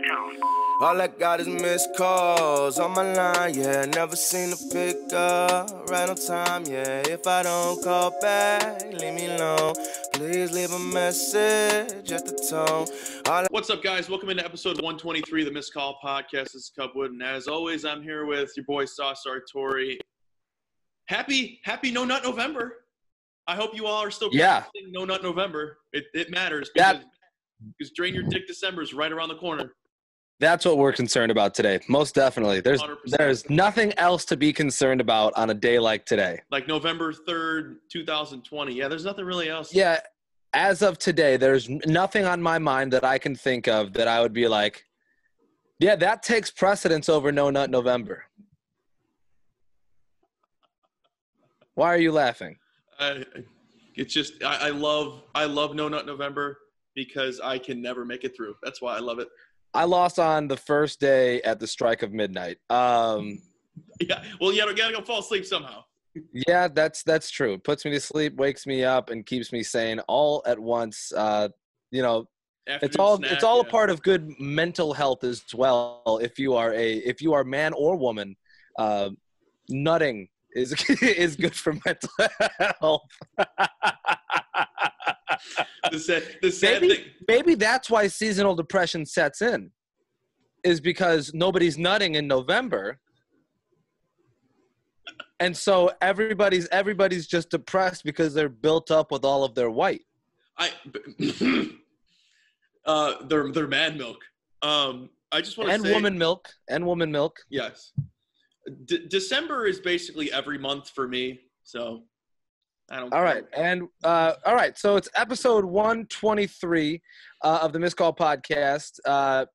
the tone. All I got is missed calls on my line, yeah. Never seen the pick up, right on time, yeah. If I don't call back, leave me alone. Please leave a message at the tone. What's up, guys? Welcome into episode 123 of the Missed Call Podcast. This is Cubwood, and as always, I'm here with your boy Sauce Artori. Happy No Nut November. I hope you all are still practicing No Nut November. It matters because Drain Your Dick December is right around the corner. That's what we're concerned about today. Most definitely. There's 100%. nothing else to be concerned about on a day like today. Like November 3rd, 2020. Yeah, there's nothing really else. Yeah, as of today, there's nothing on my mind that I can think of that I would be like, yeah, that takes precedence over No Nut November. Why are you laughing? It's just I love No Nut November because I can never make it through. That's why I love it. I lost on the first day at the strike of midnight. Yeah, well, you gotta go fall asleep somehow. Yeah, that's true. It puts me to sleep, wakes me up, and keeps me sane all at once. It's all a part of good mental health as well. If you are man or woman, nutting is good for mental health. The sad thing. Maybe that's why seasonal depression sets in, is because nobody's nutting in November, and so everybody's just depressed because they're built up with all of their white. They're man milk. I just want to say woman milk. Yes. December is basically every month for me, so I don't. All right, and all right, so it's episode 123 of the Missed Call Podcast.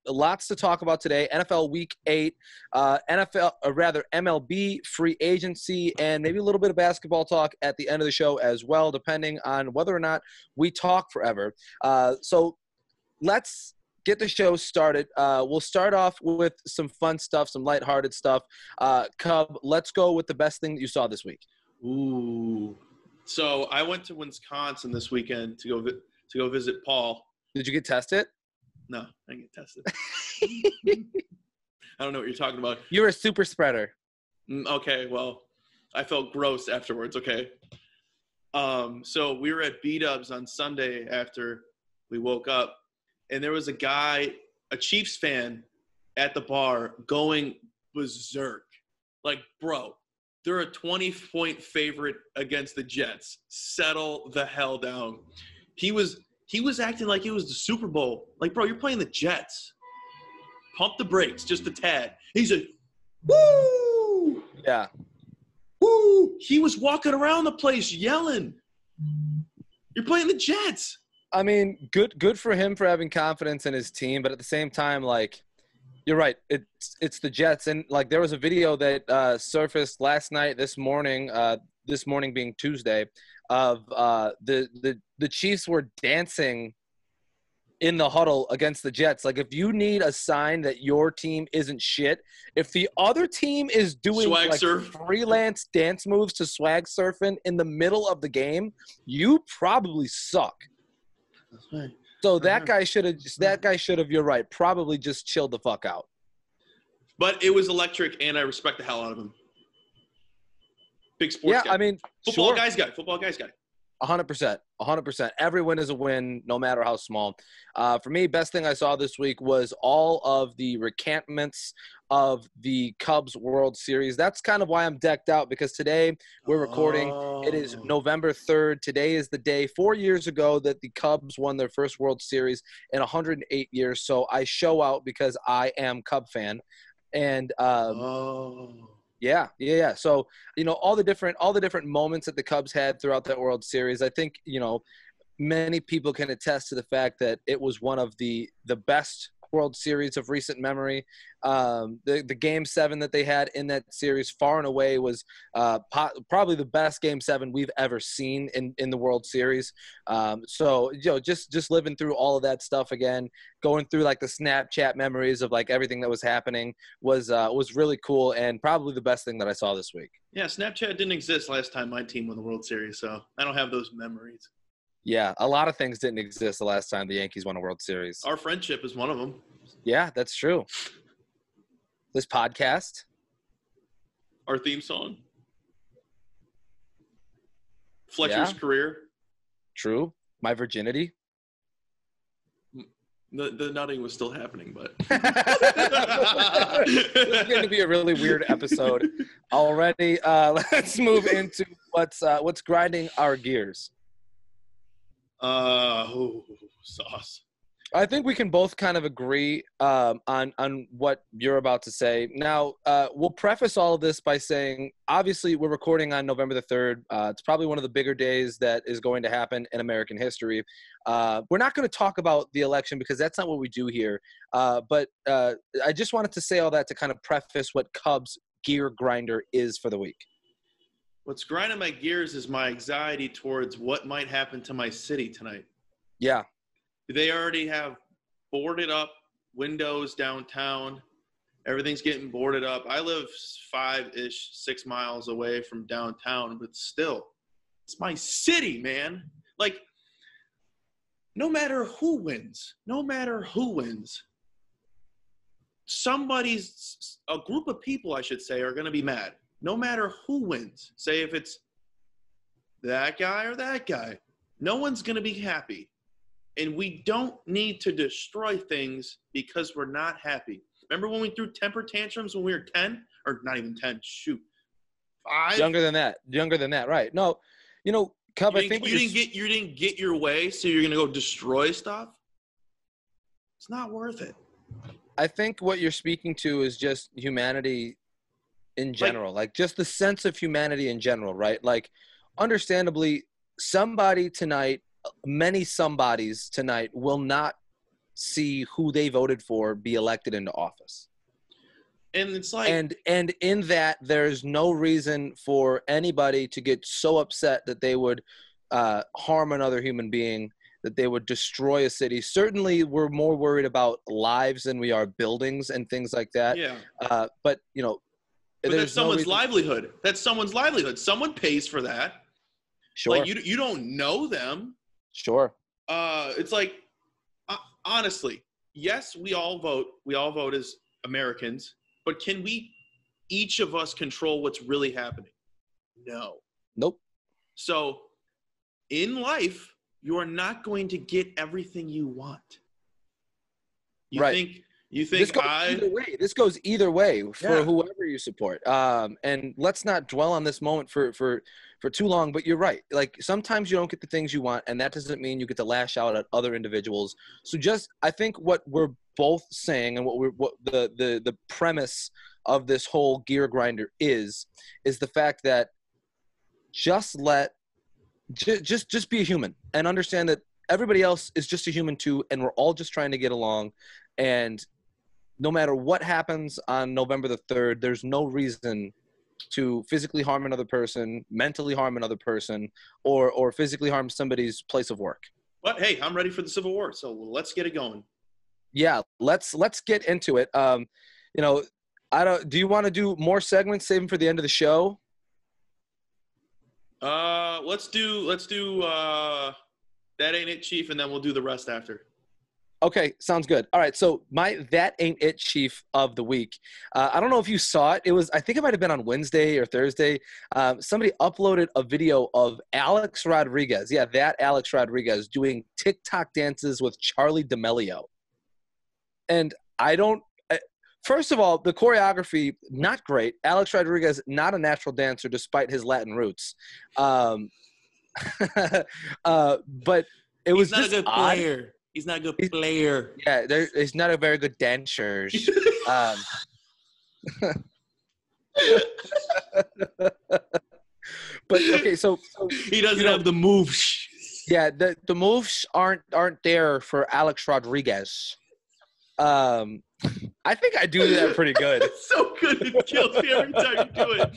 Lots to talk about today. NFL Week 8, MLB free agency, and maybe a little bit of basketball talk at the end of the show as well, depending on whether or not we talk forever. So let's get the show started. We'll start off with some fun stuff, some lighthearted stuff. Cub, let's go with the best thing that you saw this week. Ooh. So I went to Wisconsin this weekend to go visit Paul. Did you get tested? No, I didn't get tested. I don't know what you're talking about. You're a super spreader. Okay, well, I felt gross afterwards. Okay. So we were at B-Dubs on Sunday after we woke up, and there was a Chiefs fan at the bar going berserk. Like, bro, they're a 20-point favorite against the Jets. Settle the hell down. He was acting like it was the Super Bowl. Like, bro, you're playing the Jets. Pump the brakes just a tad. He's like, woo! Yeah. Woo! He was walking around the place yelling. You're playing the Jets. I mean, good for him for having confidence in his team, but at the same time, like, you're right. It's the Jets, and like there was a video that surfaced last night, this morning being Tuesday, of the Chiefs were dancing in the huddle against the Jets. Like, if you need a sign that your team isn't shit, if the other team is doing freelance dance moves to swag surfing in the middle of the game, you probably suck. That's right. So that guy should have, you're right, probably just chilled the fuck out. But it was electric, and I respect the hell out of him. Big sports guy. Yeah, I mean, Football guy's guy. 100%. Every win is a win, no matter how small. For me, best thing I saw this week was all of the recantments of the Cubs World Series. That's kind of why I'm decked out, because today we're recording. It is November 3rd. Today is the day 4 years ago that the Cubs won their first World Series in 108 years. So I show out because I am Cub fan. And Yeah. So, all the different moments that the Cubs had throughout that World Series, I think, many people can attest to the fact that it was one of the best World Series of recent memory. The Game 7 that they had in that series far and away was probably the best Game 7 we've ever seen in the World Series. So just living through all of that stuff again, going through like the Snapchat memories of like everything that was happening was really cool, and probably the best thing that I saw this week. Yeah, Snapchat didn't exist last time my team won the World Series, so I don't have those memories. Yeah, a lot of things didn't exist the last time the Yankees won a World Series. Our friendship is one of them. Yeah, that's true. This podcast. Our theme song. Fletcher's Yeah. career. True. My virginity. The nutting was still happening, but This is going to be a really weird episode already. Let's move into what's grinding our gears. Sauce. I think we can both kind of agree on what you're about to say. Now, we'll preface all of this by saying, obviously, we're recording on November the 3rd. It's probably one of the bigger days that is going to happen in American history. We're not going to talk about the election because that's not what we do here. But I just wanted to say all that to kind of preface what Cubs gear grinder is for the week. What's grinding my gears is my anxiety towards what might happen to my city tonight. Yeah. They already have boarded up windows downtown. Everything's getting boarded up. I live 6 miles away from downtown, but still, it's my city, man. Like, no matter who wins, a group of people, I should say, are going to be mad. No matter who wins, say if it's that guy or that guy, no one's going to be happy. And we don't need to destroy things because we're not happy. Remember when we threw temper tantrums when we were 10? Or not even 10, shoot. 5? Younger than that, right. No, Cub, I think you didn't get your way, so you're going to go destroy stuff? It's not worth it. I think what you're speaking to is just humanity in general, like just the sense of humanity in general, right? Like, understandably, somebody tonight, many somebodies tonight will not see who they voted for be elected into office. And it's like, and in that, there's no reason for anybody to get so upset that they would harm another human being, that they would destroy a city. Certainly, we're more worried about lives than we are buildings and things like that. Yeah. But that's someone's livelihood. That's someone's livelihood. Someone pays for that. Sure. Like, you don't know them. Sure. It's like, honestly, yes, we all vote. We all vote as Americans. But can we, each of us, control what's really happening? No. Nope. So, in life, you are not going to get everything you want. You think this goes either way for Yeah. whoever you support. And let's not dwell on this moment for too long, but you're right. Like, sometimes you don't get the things you want, and that doesn't mean you get to lash out at other individuals. So I think what we're both saying, and what the premise of this whole gear grinder is the fact that just be a human and understand that everybody else is just a human too, and we're all just trying to get along. And no matter what happens on November the 3rd, there's no reason to physically harm another person, mentally harm another person, or physically harm somebody's place of work. But hey, I'm ready for the Civil War, so let's get it going. Yeah, let's get into it. Do you want to do more segments, save them for the end of the show? Let's do That Ain't It, Chief, and then we'll do the rest after. Okay, sounds good. All right, so my That Ain't It Chief of the week. I don't know if you saw it. I think it might have been on Wednesday or Thursday. Somebody uploaded a video of Alex Rodriguez. Yeah, that Alex Rodriguez doing TikTok dances with Charlie D'Amelio. And first of all, the choreography, not great. Alex Rodriguez, not a natural dancer despite his Latin roots. But it was just not a good player. He's not a good player. Yeah, he's not a very good dancer. But okay, so he doesn't have the moves. Yeah, the moves aren't there for Alex Rodriguez. I think I do that pretty good. It's so good. It kills me every time you do it.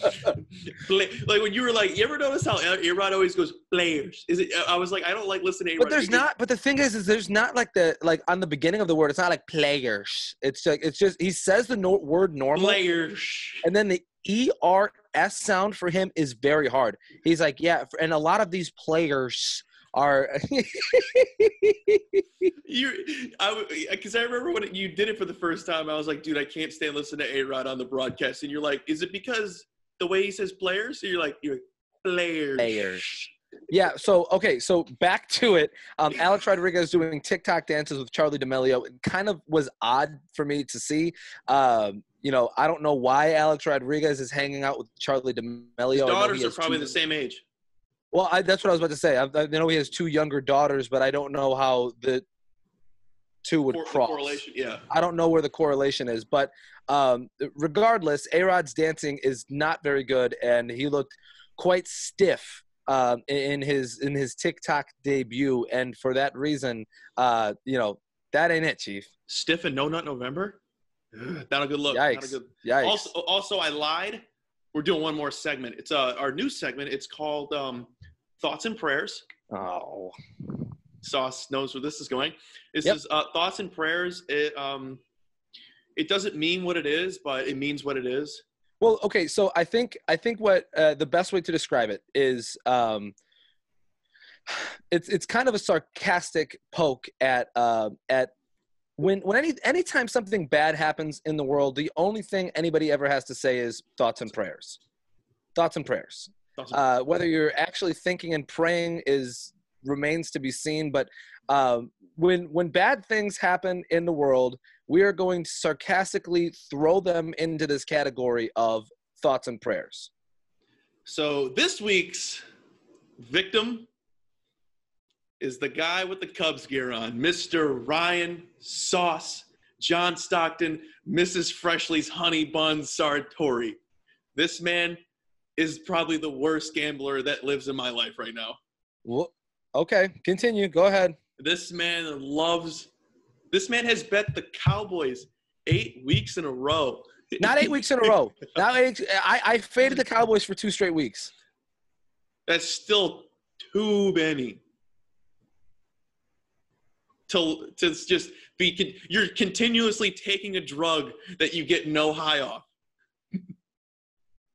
Like when you were like, you ever notice how A-Rod always goes players? I was like, I don't like listening to A-Rod. But there's not. But the thing is there's not like on the beginning of the word. It's not like players. It's just he says the word normal. Players. And then the ERS sound for him is very hard. He's like, yeah, and a lot of these players are because I remember when you did it for the first time, I was like, dude, I can't stand listening to A-Rod on the broadcast. And you're like, is it because the way he says players? So you're like players. Yeah. So back to it. Alex Rodriguez doing TikTok dances with Charlie D'Amelio. It kind of was odd for me to see. I don't know why Alex Rodriguez is hanging out with Charlie D'Amelio. His daughters are probably the same age. Well, that's what I was about to say. I know he has 2 younger daughters, but I don't know how the 2 would cross. Correlation, yeah. I don't know where the correlation is, but regardless, A-Rod's dancing is not very good, and he looked quite stiff in his TikTok debut, and for that reason, that ain't it, Chief. Stiff and No Nut November? Not a good look. Yikes. Not a good... Yikes. Also, I lied. We're doing one more segment. It's our new segment. It's called Thoughts and Prayers. Oh. Sauce knows where this is going. This is Thoughts and Prayers. It doesn't mean what it is, but it means what it is. Well, okay, so I think what the best way to describe it is it's kind of a sarcastic poke at when anytime something bad happens in the world, the only thing anybody ever has to say is thoughts and prayers. Thoughts and prayers. Whether you're actually thinking and praying remains to be seen, but when bad things happen in the world, we are going to sarcastically throw them into this category of thoughts and prayers. So this week's victim is the guy with the Cubs gear on, Mr. Ryan Sauce, John Stockton, Mrs. Freshly's Honey Bun Sartori. This man is probably the worst gambler that lives in my life right now. Well, okay, continue. Go ahead. This man has bet the Cowboys 8 weeks in a row. Not 8 weeks in a row. I faded the Cowboys for 2 straight weeks. That's still too many. To just be, you're continuously taking a drug that you get no high off.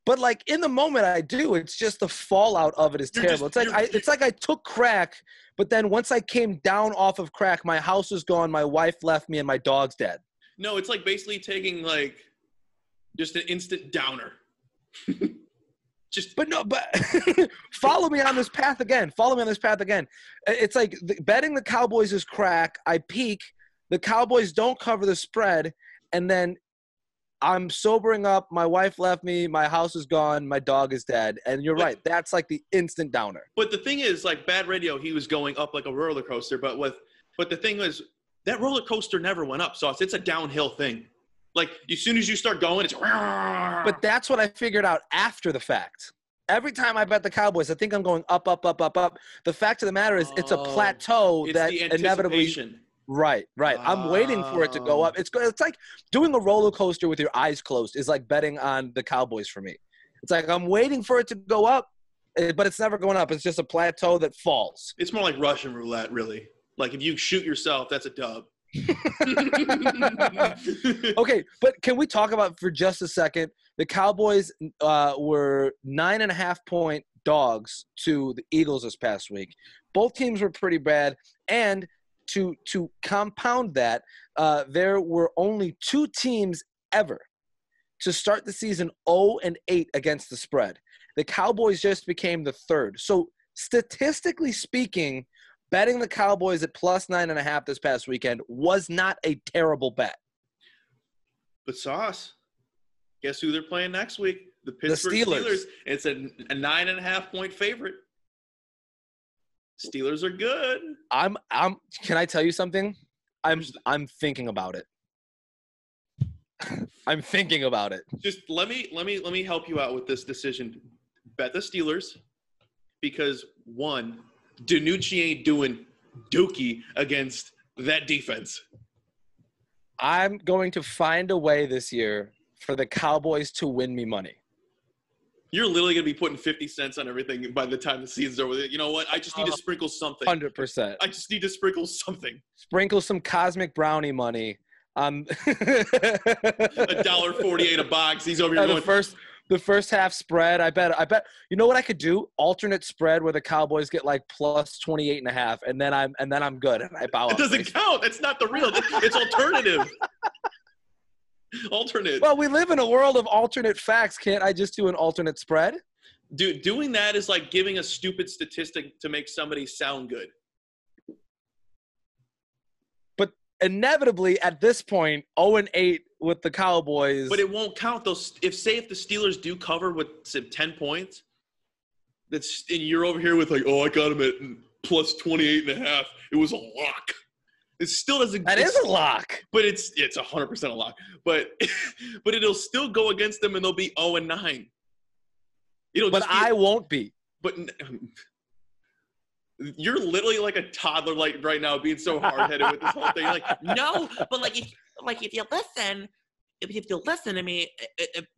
But like in the moment I do, it's just the fallout of it is terrible. It's like I took crack, but then once I came down off of crack, my house was gone, my wife left me, and my dog's dead. No, it's like basically taking like just an instant downer. But follow me on this path again. It's like betting the Cowboys is crack. I peak. The Cowboys don't cover the spread. And then I'm sobering up. My wife left me. My house is gone. My dog is dead. And you're right. That's like the instant downer. But the thing is, like bad radio, he was going up like a roller coaster. But the thing was, that roller coaster never went up. So it's a downhill thing. Like, as soon as you start going, it's – But that's what I figured out after the fact. Every time I bet the Cowboys, I think I'm going up, up, up, up, up. The fact of the matter is it's a plateau that inevitably – Right. I'm waiting for it to go up. It's like doing a roller coaster with your eyes closed is like betting on the Cowboys for me. It's like I'm waiting for it to go up, but it's never going up. It's just a plateau that falls. It's more like Russian roulette, really. Like if you shoot yourself, that's a dub. Okay, but can we talk about for just a second? The Cowboys were 9.5-point dogs to the Eagles this past week. Both teams were pretty bad, and to compound that, there were only 2 teams ever to start the season 0-8 against the spread. The Cowboys just became the 3rd. So statistically speaking, betting the Cowboys at plus 9.5 this past weekend was not a terrible bet. But Sauce, guess who they're playing next week? The Pittsburgh Steelers. It's a 9.5-point favorite. Steelers are good. Can I tell you something? I'm thinking about it. I'm thinking about it. Just let me help you out with this decision. Bet the Steelers because one, DiNucci ain't doing dookie against that defense. I'm going to find a way this year for the Cowboys to win me money. You're literally going to be putting 50 cents on everything by the time the season's over. You know what? I just need to sprinkle something. 100%. I just need to sprinkle something. Sprinkle some Cosmic Brownie money. $1.48 a box. He's over here going. the first half spread. I bet. You know what I could do? Alternate spread where the Cowboys get like plus 28.5, and then I'm good. And I bow out. It doesn't count. That's not the real. It's alternative. Alternate. Well, we live in a world of alternate facts. Can't I just do an alternate spread? Dude, doing that is like giving a stupid statistic to make somebody sound good. But inevitably, at this point, 0-8 with the Cowboys. But it won't count those. If the Steelers do cover with say, 10 points, and you're over here with like, oh, I got him at plus 28.5. It was a lock. It still doesn't. That is a lock. But it's 100% a lock. But it'll still go against them, and they'll be 0-9. But I won't be. But you're literally like a toddler, like right now, being so hard-headed with this whole thing. You're like, No, but if you listen to me,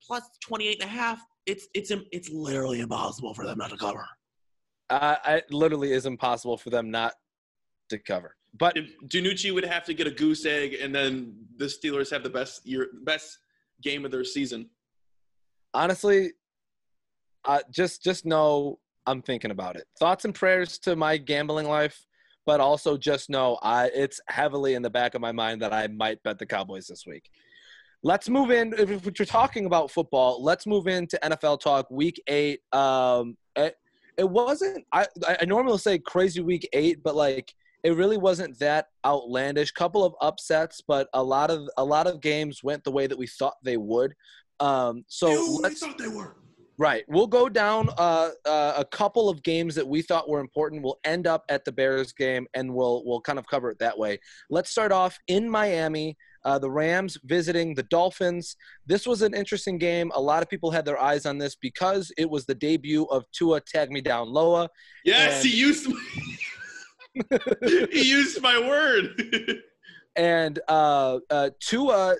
plus 28.5, it's literally impossible for them not to cover. It literally is impossible for them not to cover. But if Danucci would have to get a goose egg, and then the Steelers have the best game of their season. Honestly, just know I'm thinking about it. Thoughts and prayers to my gambling life, but also just know it's heavily in the back of my mind that I might bet the Cowboys this week. Let's move in. If we're talking about football, let's move into NFL talk. Week 8. It wasn't. I normally say crazy week 8, but like it really wasn't that outlandish. Couple of upsets, but a lot of games went the way that we thought they would. We thought they were. Right. We'll go down a couple of games that we thought were important. We'll end up at the Bears game, and we'll kind of cover it that way. Let's start off in Miami. The Rams visiting the Dolphins. This was an interesting game. A lot of people had their eyes on this because it was the debut of Tua Tagovailoa. Yes, he used my word. And Tua,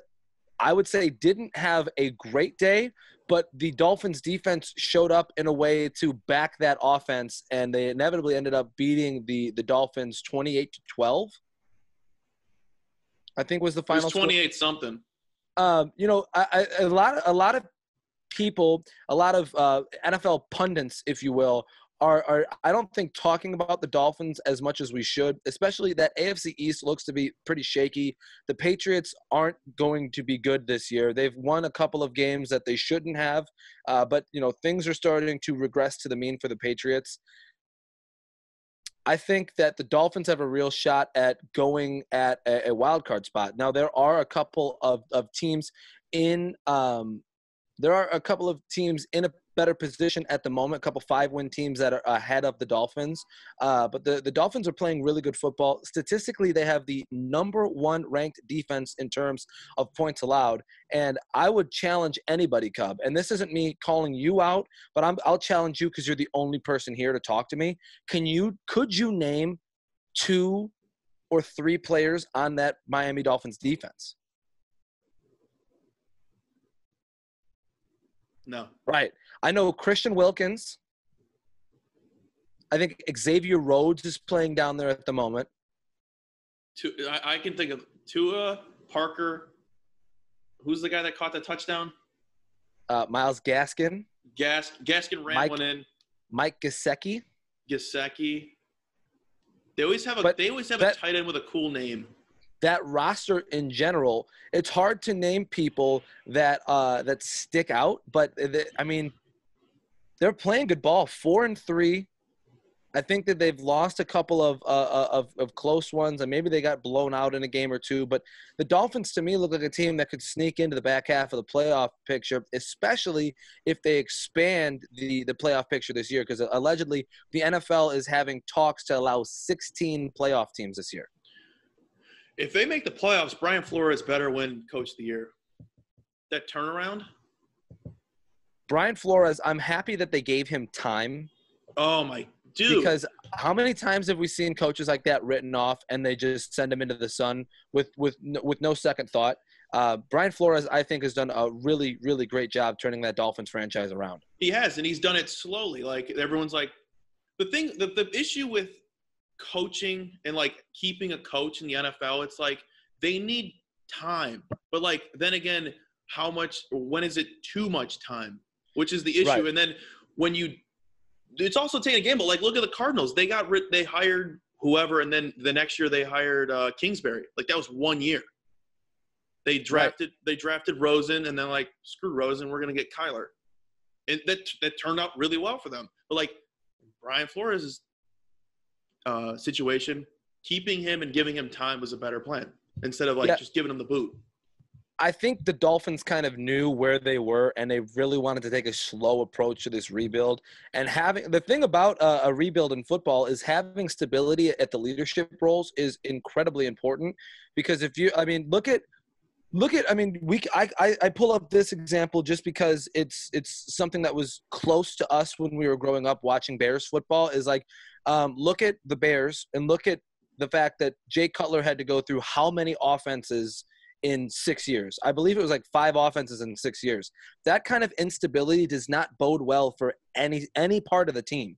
I would say, didn't have a great day, but the Dolphins defense showed up in a way to back that offense, and they inevitably ended up beating the Dolphins 28-12. I think was the final. It was 28 something. A lot of people, a lot of NFL pundits, if you will, are I don't think talking about the Dolphins as much as we should, especially that AFC East looks to be pretty shaky. The Patriots aren't going to be good this year. They've won a couple of games that they shouldn't have, but things are starting to regress to the mean for the Patriots. I think that the Dolphins have a real shot at going at a wild card spot. Now, there are a couple of teams in in a better position at the moment, a couple 5-win teams that are ahead of the Dolphins. But the Dolphins are playing really good football. Statistically, they have the number 1 ranked defense in terms of points allowed. And I would challenge anybody, Cub, and this isn't me calling you out, but I'll challenge you because you're the only person here to talk to me. Could you name 2 or 3 players on that Miami Dolphins defense? No. Right. I know Christian Wilkins. I think Xavier Rhodes is playing down there at the moment. I can think of Tua, Parker. Who's the guy that caught the touchdown? Myles Gaskin. Gaskin ran one in. Mike Gesicki. They always have a tight end with a cool name. That roster in general, it's hard to name people that stick out, but they're playing good ball. 4-3. I think that they've lost a couple of close ones, and maybe they got blown out in a game or two. But the Dolphins, to me, look like a team that could sneak into the back half of the playoff picture, especially if they expand the playoff picture this year, because allegedly the NFL is having talks to allow 16 playoff teams this year. If they make the playoffs, Brian Flores better win Coach of the Year. That turnaround? Brian Flores, I'm happy that they gave him time. Oh, my dude. Because how many times have we seen coaches like that written off and they just send him into the sun with no second thought? Brian Flores, I think, has done a really, really great job turning that Dolphins franchise around. He has, and he's done it slowly. Like, everyone's like – the issue with – coaching and like keeping a coach in the NFL, it's like they need time, but like then again, how much or when is it too much time? which is the issue. Right. And then it's also taking a gamble. Like, look at the Cardinals. They hired whoever, and then the next year they hired Kingsbury. Like, that was 1 year. They drafted Rosen, and then like, screw Rosen, we're gonna get Kyler. And that turned out really well for them. But like Brian Flores' situation, keeping him and giving him time was a better plan instead of just giving him the boot. I think the Dolphins kind of knew where they were, and they really wanted to take a slow approach to this rebuild. And the thing about a rebuild in football is having stability at the leadership roles is incredibly important. Because I pull up this example just because it's something that was close to us when we were growing up watching Bears football. Is like, look at the Bears and look at the fact that Jay Cutler had to go through how many offenses in 6 years. I believe it was like 5 offenses in 6 years. That kind of instability does not bode well for any part of the team.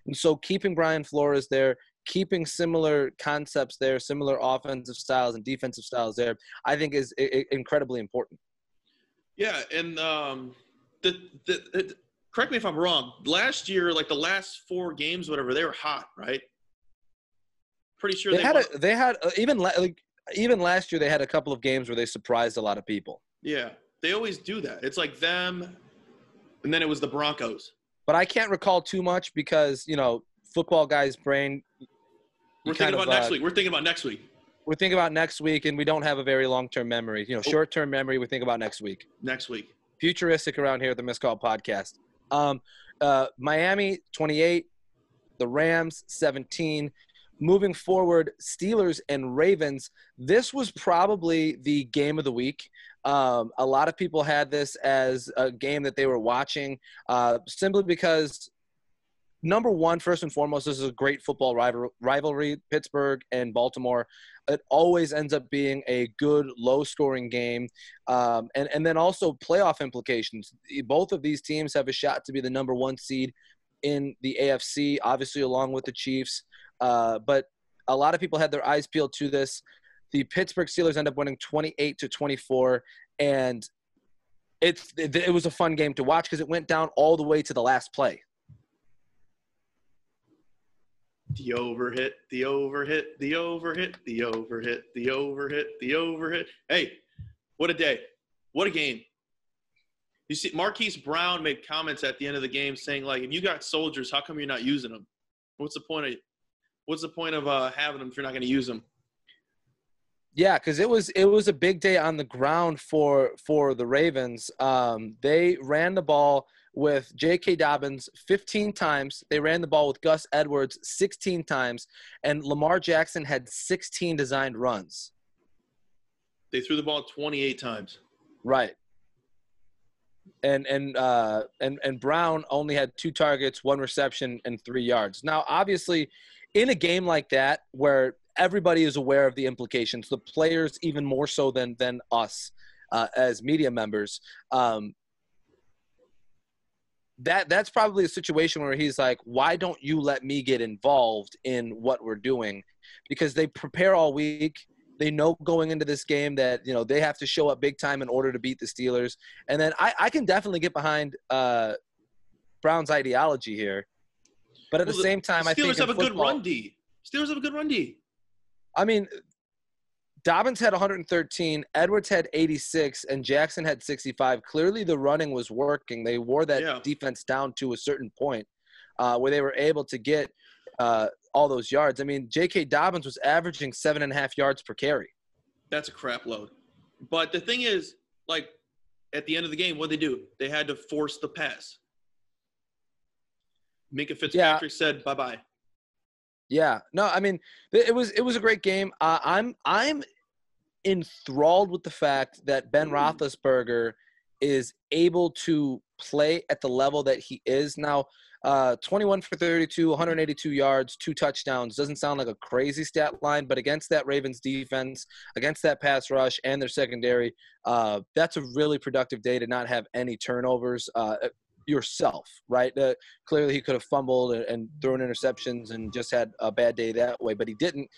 And so keeping Brian Flores there, keeping similar concepts there, similar offensive styles and defensive styles there, I think is incredibly important. Yeah, and correct me if I'm wrong. Last year, like the last 4 games, whatever, they were hot, right? Pretty sure even last year they had a couple of games where they surprised a lot of people. Yeah, they always do that. It's like them, and then it was the Broncos. But I can't recall too much because, football guy's brain. We're thinking about next week. We're thinking about next week, and we don't have a very long-term memory. Short-term memory, we think about next week. Futuristic around here at the Missed Call Podcast. Miami, 28. The Rams, 17. Moving forward, Steelers and Ravens. This was probably the game of the week. A lot of people had this as a game that they were watching simply because, number one, first and foremost, this is a great football rivalry, Pittsburgh and Baltimore. It always ends up being a good, low-scoring game. And then also playoff implications. Both of these teams have a shot to be the number 1 seed in the AFC, obviously along with the Chiefs. But a lot of people had their eyes peeled to this. The Pittsburgh Steelers end up winning 28-24, and it was a fun game to watch because it went down all the way to the last play. The overhit, the overhit, the overhit, the overhit, the overhit, the overhit. Hey, what a day. What a game. You see, Marquise Brown made comments at the end of the game saying, like, if you got soldiers, how come you're not using them? What's the point of having them if you're not going to use them? Yeah, because it was a big day on the ground for the Ravens. They ran the ball with J.K. Dobbins 15 times. They ran the ball with Gus Edwards 16 times, and Lamar Jackson had 16 designed runs. They threw the ball 28 times. Right. And Brown only had 2 targets, 1 reception, and 3 yards. Now, obviously, in a game like that where everybody is aware of the implications, the players even more so than us as media members, that's probably a situation where he's like, why don't you let me get involved in what we're doing? Because they prepare all week. They know going into this game that, they have to show up big time in order to beat the Steelers. And then I can definitely get behind Brown's ideology here. But at the same time, I think Steelers have a good run D. Steelers have a good run D. I mean, Dobbins had 113, Edwards had 86, and Jackson had 65. Clearly the running was working. They wore that defense down to a certain point where they were able to get all those yards. I mean, J.K. Dobbins was averaging 7.5 yards per carry. That's a crap load. But the thing is, like, at the end of the game, what did they do? They had to force the pass. Minka Fitzpatrick said bye-bye. Yeah. No, I mean, it was a great game. I'm enthralled with the fact that Ben Roethlisberger is able to play at the level that he is now. 21 for 32, 182 yards, 2 touchdowns. Doesn't sound like a crazy stat line, but against that Ravens defense, against that pass rush and their secondary, that's a really productive day to not have any turnovers yourself, right? Clearly he could have fumbled and thrown interceptions and just had a bad day that way, but he didn't.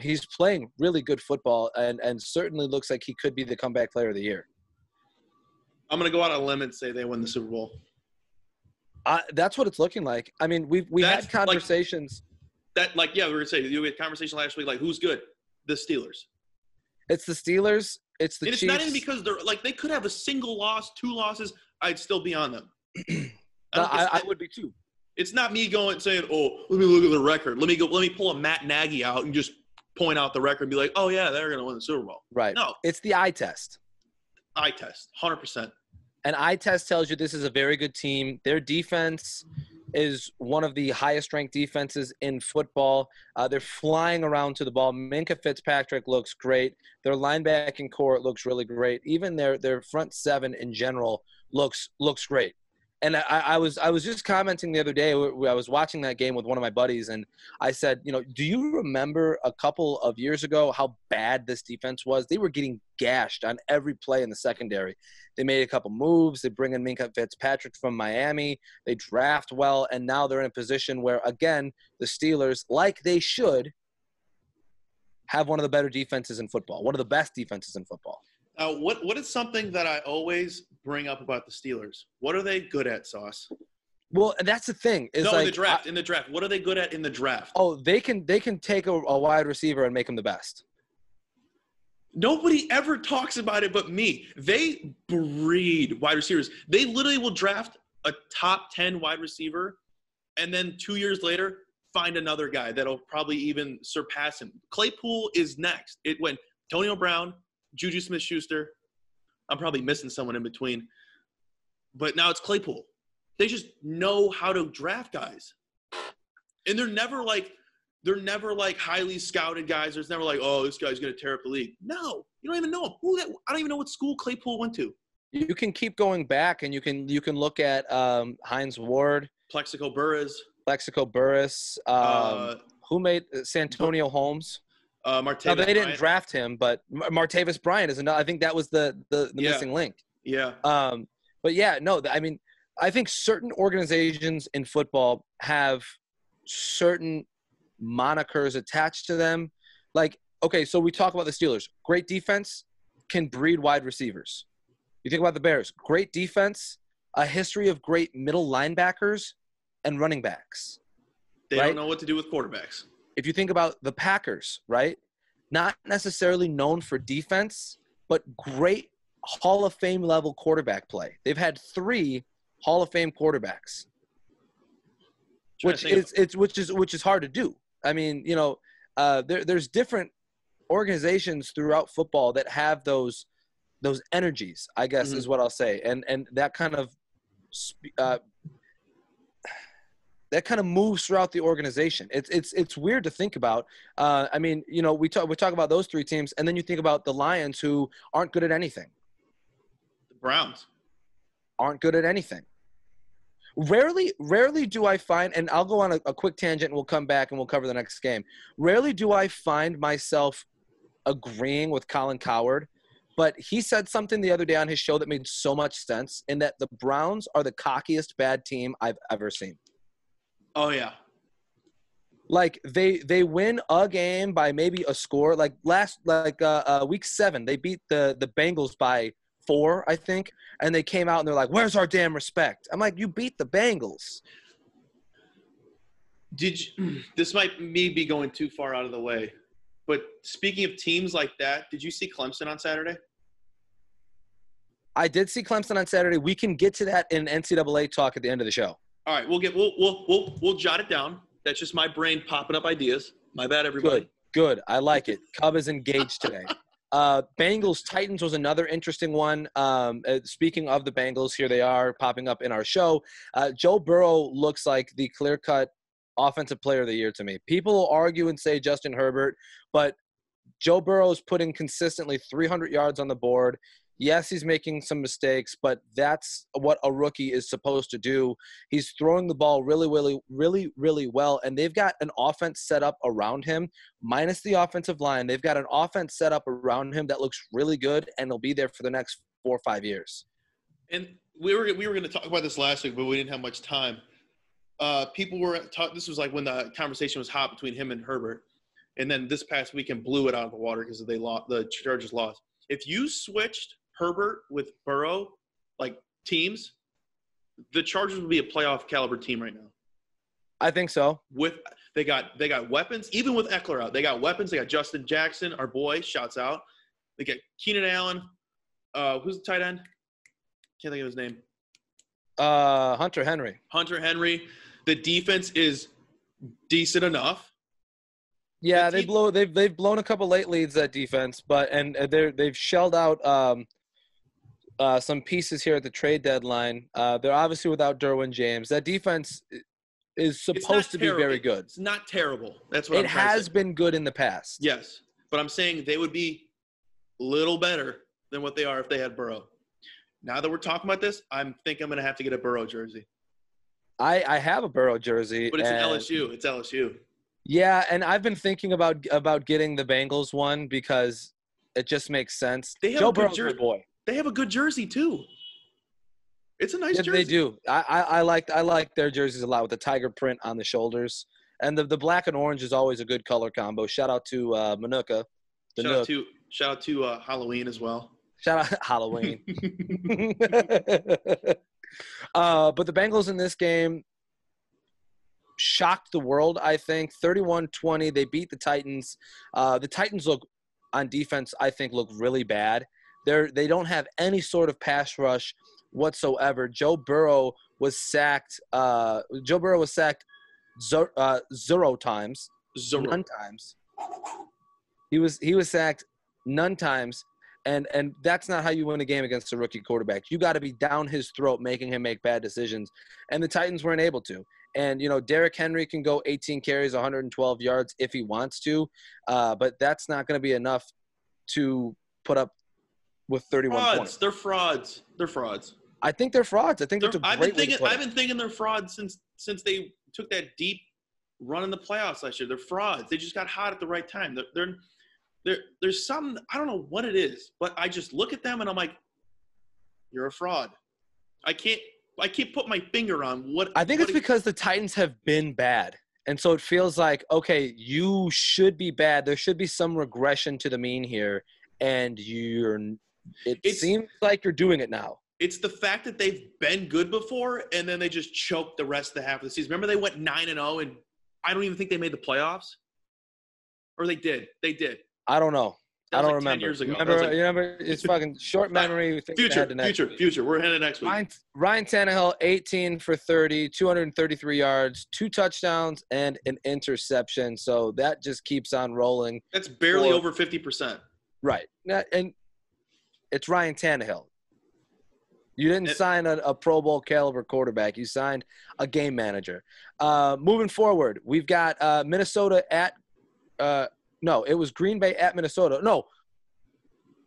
He's playing really good football and certainly looks like he could be the comeback player of the year. I'm going to go out on a limb and say they win the Super Bowl. That's what it's looking like. I mean, we had conversations. We were gonna say you had conversation last week. Like, who's good? The Steelers. It's the Steelers. It's the and Chiefs. It's not even because they're like they could have a single loss, 2 losses. I'd still be on them. I would be too. It's not me going saying, "Oh, let me look at the record. Let me pull a Matt Nagy out and just point out the record and be like, oh yeah, they're gonna win the Super Bowl." Right. No, it's the eye test. Eye test, 100%. An eye test tells you this is a very good team. Their defense is one of the highest ranked defenses in football. They're flying around to the ball. Minkah Fitzpatrick looks great. Their linebacking core looks really great. Even their front seven in general looks great. And I was just commenting the other day. I was watching that game with one of my buddies, and I said, do you remember a couple of years ago how bad this defense was? They were getting gashed on every play in the secondary. They made a couple moves. They bring in Minkah Fitzpatrick from Miami. They draft well, and now they're in a position where, again, the Steelers, like they should, have one of the better defenses in football, one of the best defenses in football. What is something that I always bring up about the Steelers? What are they good at, Sauce? Well, that's the thing. In the draft. In the draft, what are they good at in the draft? Oh, they can take a wide receiver and make him the best. Nobody ever talks about it but me. They breed wide receivers. They literally will draft a top 10 wide receiver, and then 2 years later find another guy that'll probably even surpass him. Claypool is next. It went Antonio Brown, Juju Smith-Schuster. I'm probably missing someone in between. But now it's Claypool. They just know how to draft guys. And they're never like highly scouted guys. There's never like, oh, this guy's going to tear up the league. No, you don't even know him. I don't even know what school Claypool went to. You can keep going back, and you can look at Hines Ward. Plexico Burress. Who made Santonio Holmes? Martavis No, they didn't Bryant. draft him, but Martavis Bryant is another. I think that was the missing link. Yeah. But yeah, no, I mean, I think certain organizations in football have certain monikers attached to them. Like, okay, so we talk about the Steelers. Great defense can breed wide receivers. You think about the Bears. Great defense, a history of great middle linebackers and running backs. They don't know what to do with quarterbacks. If you think about the Packers, right? Not necessarily known for defense, but great Hall of Fame level quarterback play. They've had 3 Hall of Fame quarterbacks, which is hard to do. I mean, there's different organizations throughout football that have those energies, I guess, is what I'll say, and that kind of moves throughout the organization. It's weird to think about. I mean, we talk about those 3 teams, and then you think about the Lions, who aren't good at anything. The Browns aren't good at anything. Rarely do I find, and I'll go on a quick tangent, and we'll come back and we'll cover the next game. Rarely do I find myself agreeing with Colin Cowherd, but he said something the other day on his show that made so much sense, in that the Browns are the cockiest bad team I've ever seen. Oh yeah. Like they win a game by maybe a score. Like week 7, they beat the Bengals by 4, I think, and they came out and they're like, "Where's our damn respect?" I'm like, "You beat the Bengals." This might me be going too far out of the way, but speaking of teams like that, did you see Clemson on Saturday? I did see Clemson on Saturday. We can get to that in NCAA talk at the end of the show. All right, we'll jot it down. That's just my brain popping up ideas. My bad, everybody. Good. I like it. Cub is engaged today. Bengals Titans was another interesting one. Speaking of the Bengals, here they are popping up in our show. Joe Burrow looks like the clear-cut offensive player of the year to me. People will argue and say Justin Herbert, but Joe Burrow is putting consistently 300 yards on the board. Yes, he's making some mistakes, but that's what a rookie is supposed to do. He's throwing the ball really, really, really, really well, and they've got an offense set up around him, minus the offensive line. They've got an offense set up around him that looks really good, and he'll be there for the next 4 or 5 years. And we were going to talk about this last week, but we didn't have much time. People were this was like when the conversation was hot between him and Herbert, and then this past weekend blew it out of the water because the Chargers lost. If you switched Herbert with Burrow, like teams, the Chargers would be a playoff caliber team right now. I think so. They got weapons, even with Eckler out. They got weapons. They got Justin Jackson, our boy, shouts out. They got Keenan Allen. Who's the tight end? Can't think of his name. Hunter Henry. Hunter Henry. The defense is decent enough. Yeah, they've blown a couple late leads, that defense, but they've shelled out some pieces here at the trade deadline. They're obviously without Derwin James. That defense is supposed to be very good. It's not terrible. That's what I'm trying to say. It has been good in the past. Yes, but I'm saying they would be a little better than what they are if they had Burrow. Now that we're talking about this, I think I'm going to have to get a Burrow jersey. I have a Burrow jersey. But it's an LSU. It's LSU. Yeah, and I've been thinking about getting the Bengals one because it just makes sense. Joe Burrow's my boy. They have a good jersey too. It's a nice jersey. They do. I like their jerseys a lot with the tiger print on the shoulders, and the black and orange is always a good color combo. Shout out to Manuka. Shout out to Halloween as well. Shout out Halloween. But the Bengals in this game shocked the world, I think. 31-20. They beat the Titans. The Titans look on defense, I think, look really bad. They don't have any sort of pass rush whatsoever. Joe Burrow was sacked. Zero times. None times. He was sacked none times. And that's not how you win a game against a rookie quarterback. You got to be down his throat, making him make bad decisions. And the Titans weren't able to. And, Derrick Henry can go 18 carries, 112 yards if he wants to. But that's not going to be enough to put up with 31 points. They're frauds. I think they're frauds. I think that's a great I've been thinking they're frauds since they took that deep run in the playoffs last year. They're frauds. They just got hot at the right time. There's some, I don't know what it is, but I just look at them and I'm like, you're a fraud. I can't put my finger on what. I think it's because the Titans have been bad. And so it feels like, okay, you should be bad. There should be some regression to the mean here. And it seems like you're doing it now. It's the fact that they've been good before and then they just choked the rest of the half of the season. Remember they went 9-0 and I don't even think they made the playoffs? Or they did. They did. I don't know. I don't remember. 10 years ago. Remember, it's fucking short memory. Future. We're headed next week. Ryan Tannehill, 18 for 30, 233 yards, 2 touchdowns, and an interception. So that just keeps on rolling. That's barely over 50%. Right. And it's Ryan Tannehill. You didn't sign a Pro Bowl caliber quarterback. You signed a game manager. Moving forward, we've got Minnesota at no, it was Green Bay at Minnesota. No,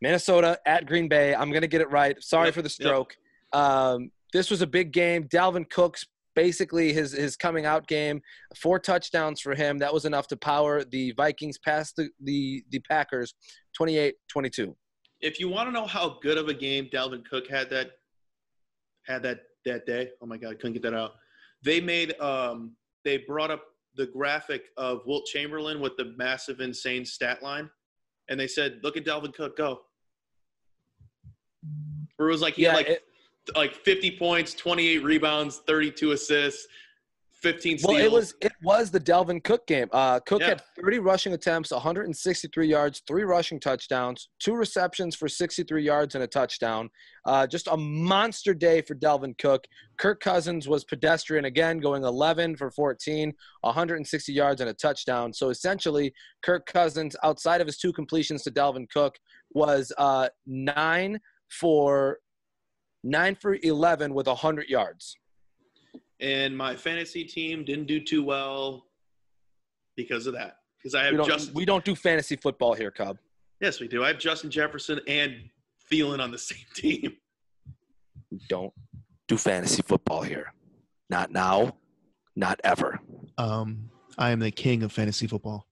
Minnesota at Green Bay. I'm going to get it right. Sorry for the stroke. Yep. This was a big game. Dalvin Cook's basically his coming out game. 4 touchdowns for him. That was enough to power the Vikings past the Packers 28-22. If you want to know how good of a game Dalvin Cook had that day, oh my God, couldn't get that out. They brought up the graphic of Wilt Chamberlain with the massive, insane stat line, and they said, "Look at Dalvin Cook go." Where it was like he had like 50 points, 28 rebounds, 32 assists, 15 steals. Well, it was the Dalvin Cook game. Cook had 30 rushing attempts, 163 yards, 3 rushing touchdowns, 2 receptions for 63 yards and a touchdown. Just a monster day for Dalvin Cook. Kirk Cousins was pedestrian again, going 11 for 14, 160 yards and a touchdown. So essentially, Kirk Cousins, outside of his 2 completions to Dalvin Cook, was 9 for 11 with 100 yards. And my fantasy team didn't do too well because of that. Because we don't do fantasy football here, Cub. Yes, we do. I have Justin Jefferson and Thielen on the same team. We don't do fantasy football here. Not now, not ever. I am the king of fantasy football.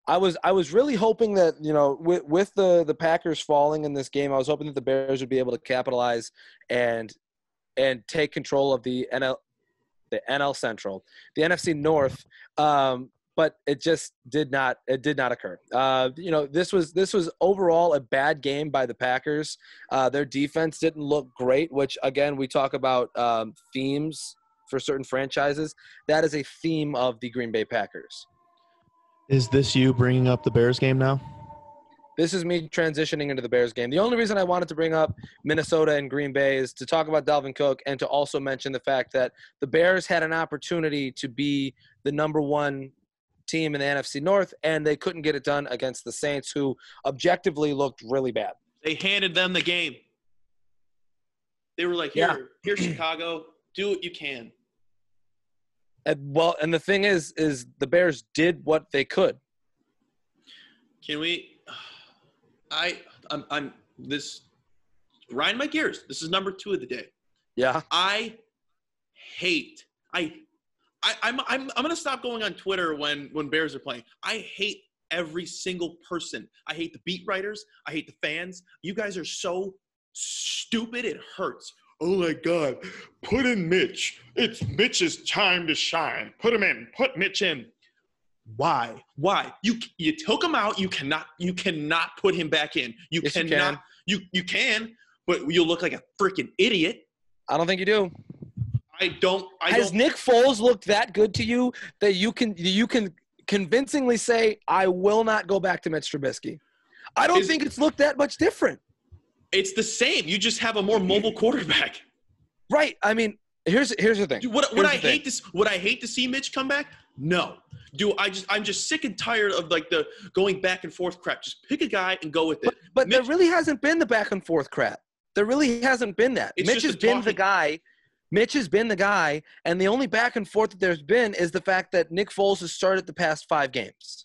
I was really hoping that, with the Packers falling in this game, I was hoping that the Bears would be able to capitalize and take control of the NL Central, the NFC North. but it just did not occur. This was overall a bad game by the Packers. Their defense didn't look great, which again, we talk about themes for certain franchises. That is a theme of the Green Bay Packers. Is this you bringing up the Bears game now? This is me transitioning into the Bears game. The only reason I wanted to bring up Minnesota and Green Bay is to talk about Dalvin Cook and to also mention the fact that the Bears had an opportunity to be the number one team in the NFC North, and they couldn't get it done against the Saints, who objectively looked really bad. They handed them the game. They were like, here, Chicago, do what you can. And the thing is the Bears did what they could. Can we – I'm this – grind my gears. This is number 2 of the day. Yeah. I'm gonna stop going on Twitter when Bears are playing. I hate every single person. I hate the beat writers. I hate the fans. You guys are so stupid. It hurts. Oh my God! Put in Mitch. It's Mitch's time to shine. Put him in. Put Mitch in. Why? You took him out. You cannot put him back in. You cannot. You can, but you'll look like a freaking idiot. I don't think you do. Has Nick Foles looked that good to you that you can convincingly say, I will not go back to Mitch Trubisky? I don't think it's looked that much different. It's the same. You just have a more mobile quarterback. Right. I mean, here's the thing. Dude, would I hate to see Mitch come back? No. I'm just sick and tired of like the going back and forth crap. Just pick a guy and go with it. But Mitch, there really hasn't been the back and forth crap. There really hasn't been that. Mitch has been the guy. Mitch has been the guy, and the only back and forth that there's been is the fact that Nick Foles has started the past 5 games.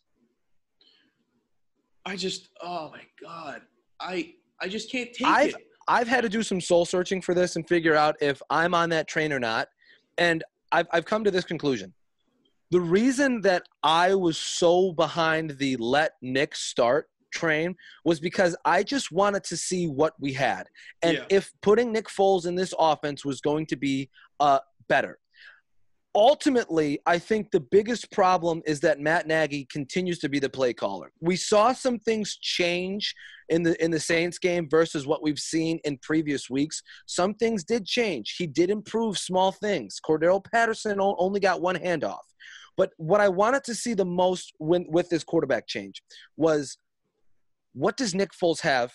Oh my God. I just can't take it. I've had to do some soul searching for this and figure out if I'm on that train or not. And I've come to this conclusion. The reason that I was so behind the let Nick start train was because I just wanted to see what we had. And if putting Nick Foles in this offense was going to be better. Ultimately, I think the biggest problem is that Matt Nagy continues to be the play caller. We saw some things change in the Saints game versus what we've seen in previous weeks. Some things did change. He did improve small things. Cordero Patterson only got 1 handoff. But what I wanted to see the most with this quarterback change was, what does Nick Foles have,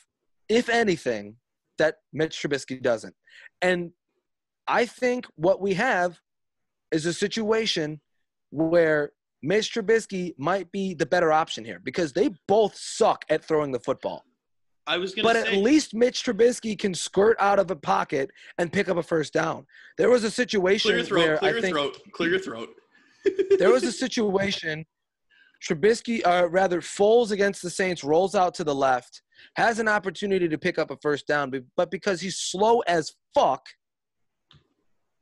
if anything, that Mitch Trubisky doesn't? And I think what we have is a situation where Mitch Trubisky might be the better option here because they both suck at throwing the football. But at least Mitch Trubisky can skirt out of a pocket and pick up a first down. There was a situation Clear your throat. There was a situation Foles against the Saints rolls out to the left, has an opportunity to pick up a first down, but because he's slow as fuck,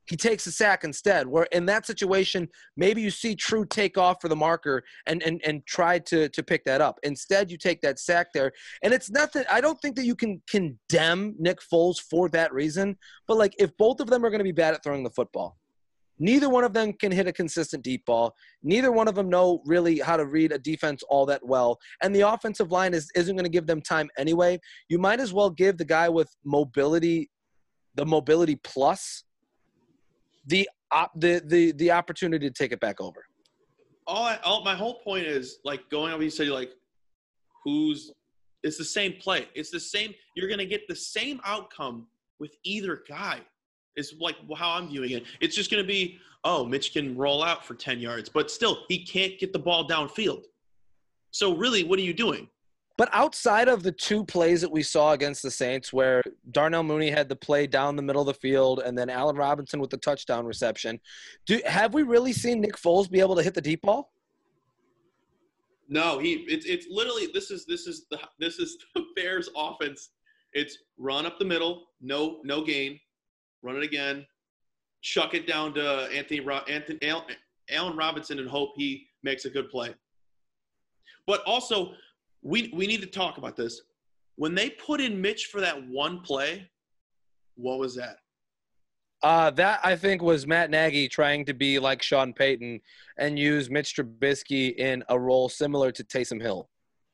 he takes a sack instead. Where in that situation, maybe you see True take off for the marker and try to pick that up. Instead, you take that sack there. And it's nothing. I don't think that you can condemn Nick Foles for that reason. But like, if both of them are going to be bad at throwing the football, neither one of them can hit a consistent deep ball. Neither one of them know really how to read a defense all that well. And the offensive line isn't going to give them time anyway. You might as well give the guy with mobility, the mobility plus, the opportunity to take it back over. My whole point is, like, going over, you said, like, it's the same play. It's the same. You're going to get the same outcome with either guy. Is like how I'm viewing it. It's just going to be, Mitch can roll out for 10 yards, but still he can't get the ball downfield. So really, what are you doing? But outside of the 2 plays that we saw against the Saints where Darnell Mooney had the play down the middle of the field and then Allen Robinson with the touchdown reception, have we really seen Nick Foles be able to hit the deep ball? No, it's literally this is the Bears offense. It's run up the middle, no gain. Run it again, chuck it down to Allen Robinson and hope he makes a good play. But also, we need to talk about this. When they put in Mitch for that one play, what was that? That, I think, was Matt Nagy trying to be like Sean Payton and use Mitch Trubisky in a role similar to Taysom Hill.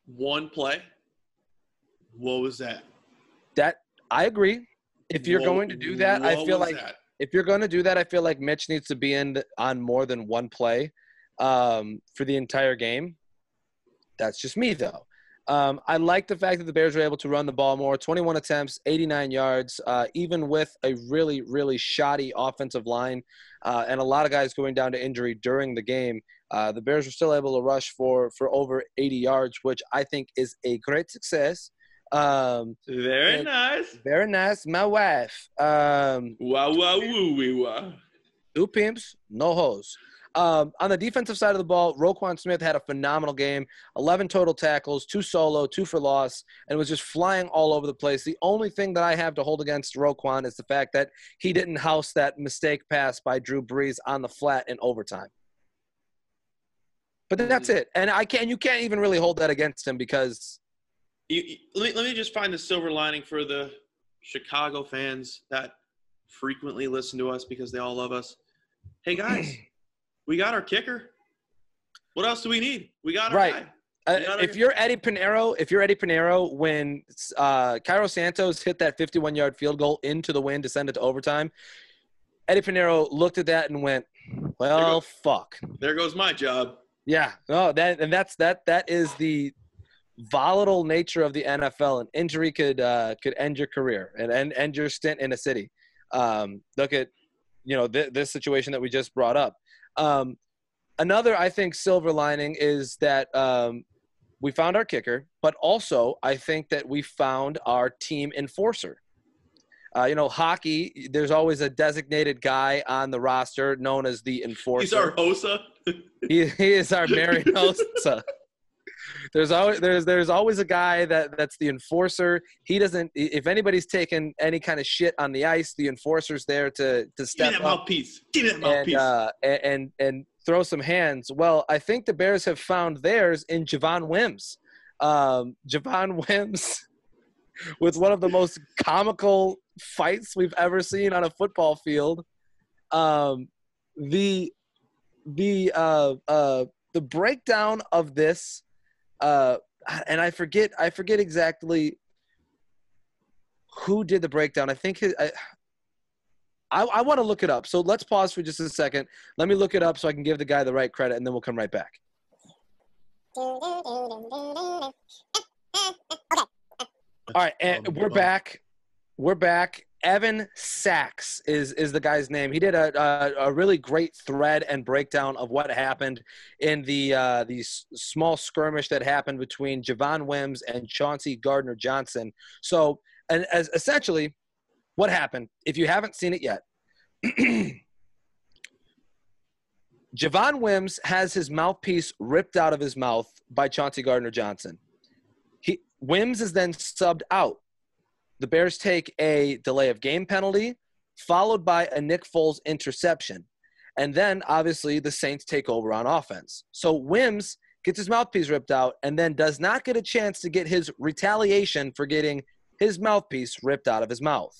One play? What was that? That I agree. If you're going to do that, I feel like if you're going to do that, I feel like Mitch needs to be on more than one play for the entire game. That's just me, though. I like the fact that the Bears were able to run the ball more. 21 attempts, 89 yards, even with a really, really shoddy offensive line and a lot of guys going down to injury during the game. The Bears were still able to rush for over 80 yards, which I think is a great success. Very nice. Very nice. My wife. Wow, wow, woo, wee, wow. Two pimps, no hoes. On the defensive side of the ball, Roquan Smith had a phenomenal game. 11 total tackles, 2 solo, 2 for loss, and was just flying all over the place. The only thing that I have to hold against Roquan is the fact that he didn't house that mistake pass by Drew Brees on the flat in overtime. But that's it. And you can't even really hold that against him because let me just find the silver lining for the Chicago fans that frequently listen to us because they all love us. Hey, guys, we got our kicker. What else do we need? We got our guy. If you're Eddie Pinheiro, when Cairo Santos hit that 51-yard field goal into the wind to send it to overtime, Eddie Pinheiro looked at that and went, well, fuck. There goes my job. Yeah. No, that is the volatile nature of the NFL. An injury could end your career and end your stint in a city. Look at, this situation that we just brought up. Another, I think, silver lining is that we found our kicker, but also I think that we found our team enforcer. Hockey, there's always a designated guy on the roster known as the enforcer. He's our Hosa. He is our Mary Hosa. There's always a guy that's the enforcer. He doesn't. If anybody's taking any kind of shit on the ice, the enforcer's there to step up. Give me that mouthpiece. And throw some hands. Well, I think the Bears have found theirs in Javon Wims. Javon Wims with one of the most comical fights we've ever seen on a football field. The breakdown of this. And I forget exactly who did the breakdown. I think I want to look it up. So let's pause for just a second. Let me look it up so I can give the guy the right credit, and then we'll come right back. All right, and we're back. We're back. Evan Sachs is the guy's name. He did a really great thread and breakdown of what happened in the small skirmish that happened between Javon Wims and Chauncey Gardner-Johnson. So, and as essentially what happened, if you haven't seen it yet, Javon Wims has his mouthpiece ripped out of his mouth by Chauncey Gardner-Johnson. Wims is then subbed out. The Bears take a delay of game penalty, followed by a Nick Foles interception. And then, obviously, the Saints take over on offense. So Wims gets his mouthpiece ripped out and then does not get a chance to get his retaliation for getting his mouthpiece ripped out of his mouth.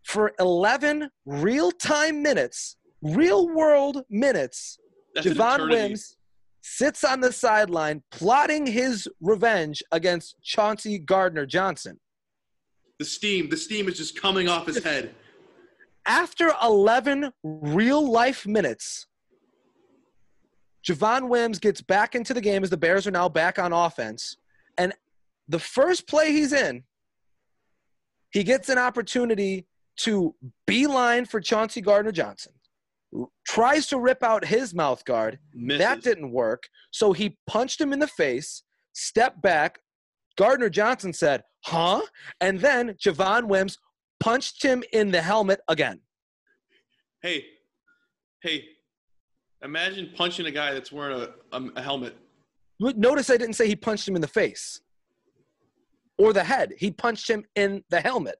For 11 real-time minutes, real-world minutes, Javon Wims sits on the sideline plotting his revenge against Chauncey Gardner-Johnson. The steam is just coming off his head. After 11 real-life minutes, Javon Wims gets back into the game as the Bears are now back on offense. And the first play he's in, he gets an opportunity to beeline for Chauncey Gardner-Johnson. Tries to rip out his mouth guard. Misses. That didn't work. So he punched him in the face, stepped back. Gardner-Johnson said, huh? And then Javon Wims punched him in the helmet again. Hey, imagine punching a guy that's wearing a helmet. Notice I didn't say he punched him in the face or the head. He punched him in the helmet.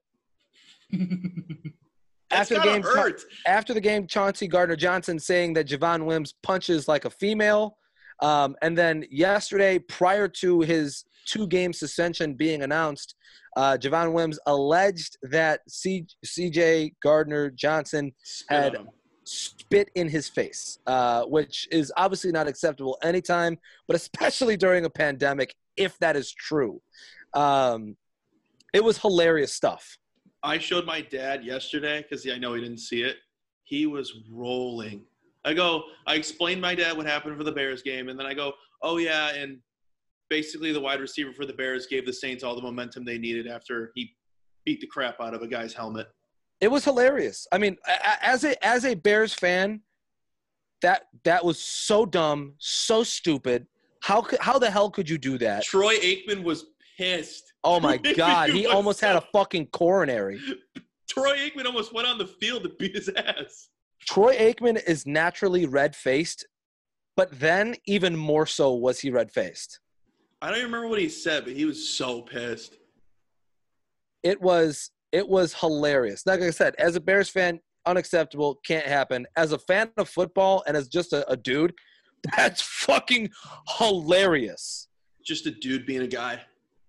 After the game, Chauncey Gardner-Johnson saying that Javon Wims punches like a female. And then yesterday, prior to his 2-game suspension being announced, Javon Wims alleged that C.J. Gardner-Johnson had spit in his face, which is obviously not acceptable anytime, but especially during a pandemic, if that is true. It was hilarious stuff. I showed my dad yesterday because I know he didn't see it. He was rolling. I explained my dad what happened for the Bears game, and then I go, oh, yeah, and basically the wide receiver for the Bears gave the Saints all the momentum they needed after he beat the crap out of a guy's helmet. It was hilarious. I mean, as a Bears fan, that was so dumb, so stupid. How the hell could you do that? Troy Aikman was pissed. Oh, my God. He almost had a fucking coronary. Troy Aikman almost went on the field to beat his ass. Troy Aikman is naturally red-faced, but then even more so was he red-faced. I don't even remember what he said, but he was so pissed. It was hilarious. Like I said, as a Bears fan, unacceptable, can't happen. As a fan of football and as just a dude, that's fucking hilarious. Just a dude being a guy.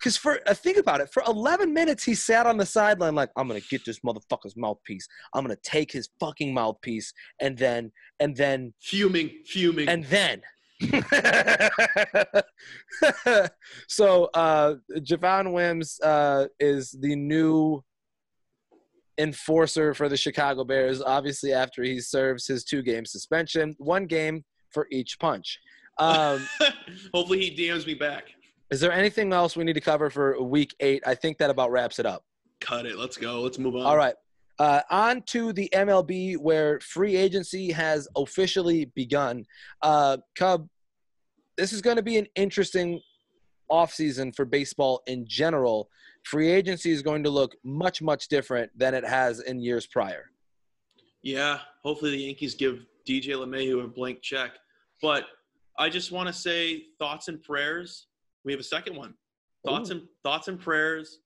Because think about it. For 11 minutes, he sat on the sideline like, I'm going to get this motherfucker's mouthpiece. I'm going to take his fucking mouthpiece and then. Fuming. And then. So, Javon Wims is the new enforcer for the Chicago Bears, obviously after he serves his 2-game suspension, 1 game for each punch. Hopefully he DMs me back. Is there anything else we need to cover for Week 8? I think that about wraps it up. Cut it. Let's go. Let's move on. All right. On to the MLB, where free agency has officially begun. Cub, this is going to be an interesting offseason for baseball in general. Free agency is going to look much, much different than it has in years prior. Yeah. Hopefully the Yankees give DJ LeMahieu a blank check. But I just want to say thoughts and prayers. We have a second one. Thoughts and prayers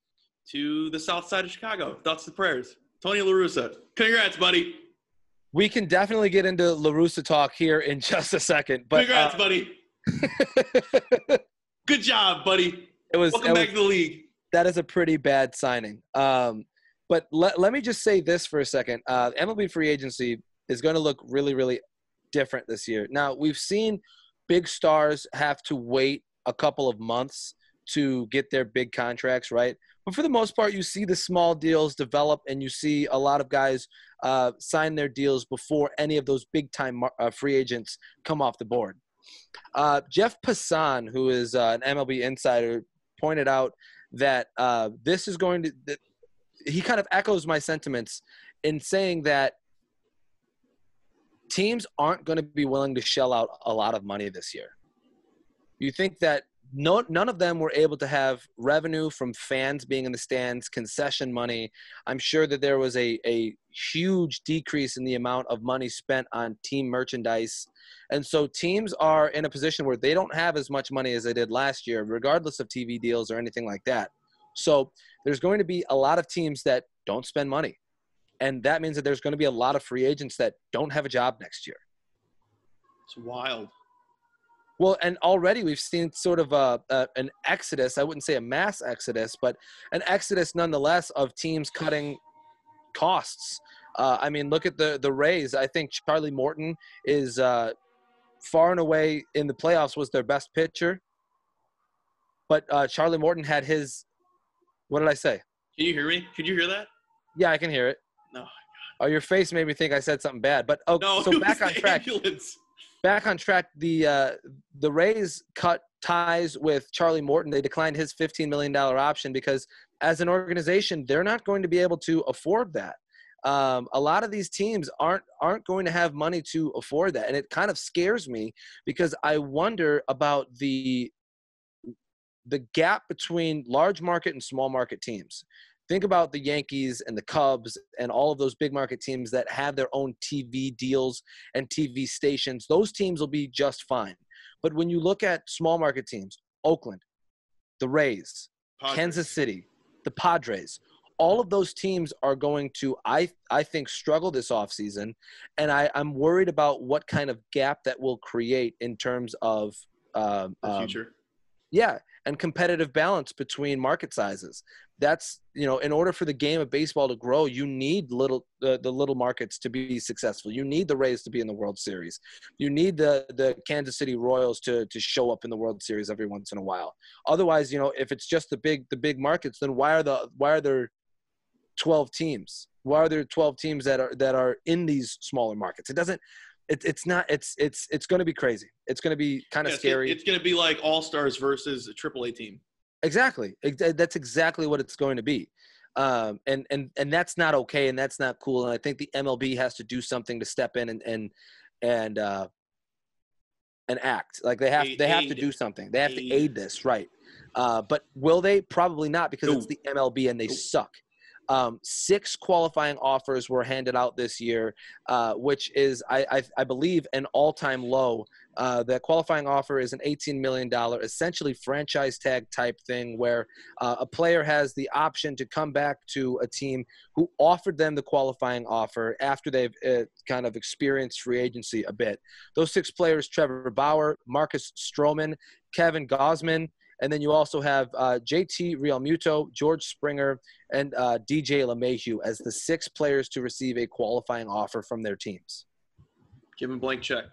to the south side of Chicago. Thoughts and prayers. Tony La Russa. Congrats, buddy. We can definitely get into La Russa talk here in just a second. But congrats, buddy. Good job, buddy. Welcome back to the league. That is a pretty bad signing. But let me just say this for a second. MLB free agency is going to look really, really different this year. Now, we've seen big stars have to wait a couple of months to get their big contracts, right? But for the most part, you see the small deals develop, and you see a lot of guys sign their deals before any of those big-time free agents come off the board. Jeff Passan, who is an MLB insider, pointed out that this is going to – he kind of echoes my sentiments in saying that teams aren't going to be willing to shell out a lot of money this year. You think that none of them were able to have revenue from fans being in the stands, concession money. I'm sure that there was a huge decrease in the amount of money spent on team merchandise. And so teams are in a position where they don't have as much money as they did last year, regardless of TV deals or anything like that. So there's going to be a lot of teams that don't spend money. And that means that there's going to be a lot of free agents that don't have a job next year. It's wild. Well, and already we've seen sort of an exodus. I wouldn't say a mass exodus, but an exodus nonetheless of teams cutting costs. I mean, look at the Rays. I think Charlie Morton is far and away in the playoffs was their best pitcher. But Charlie Morton had his – what did I say? Can you hear me? Could you hear that? Yeah, I can hear it. No. Oh, your face made me think I said something bad. But no, so back on track. Ambulance. Back on track, the Rays cut ties with Charlie Morton. They declined his $15 million option because as an organization, they're not going to be able to afford that. A lot of these teams aren't going to have money to afford that. And it kind of scares me because I wonder about the gap between large market and small market teams. Think about the Yankees and the Cubs and all of those big market teams that have their own TV deals and TV stations. Those teams will be just fine. But when you look at small market teams, Oakland, the Rays, Kansas City, the Padres, all of those teams are going to, I think, struggle this offseason. And I'm worried about what kind of gap that will create in terms of the future. Yeah. and competitive balance between market sizes. That's, you know, in order for the game of baseball to grow, you need the little markets to be successful. You need the Rays to be in the World Series. You need the Kansas City Royals to show up in the World Series every once in a while. Otherwise, you know, if it's just the big markets, then why are there 12 teams? Why are there 12 teams that are in these smaller markets? It's going to be crazy. It's going to be kind of scary. It's going to be like All-Stars versus a AAA team. Exactly. That's exactly what it's going to be. And that's not okay, and that's not cool. And I think the MLB has to do something to step in and act. Like they have to do something. They have to aid this, right? But will they? Probably not, because it's the MLB and they suck. 6 qualifying offers were handed out this year, which is, I believe, an all-time low. The qualifying offer is an $18 million, essentially franchise tag type thing, where a player has the option to come back to a team who offered them the qualifying offer after they've kind of experienced free agency a bit. Those 6 players: Trevor Bauer, Marcus Stroman, Kevin Gausman, and then you also have JT Realmuto, George Springer, and DJ LeMahieu as the 6 players to receive a qualifying offer from their teams. Give him a blank check.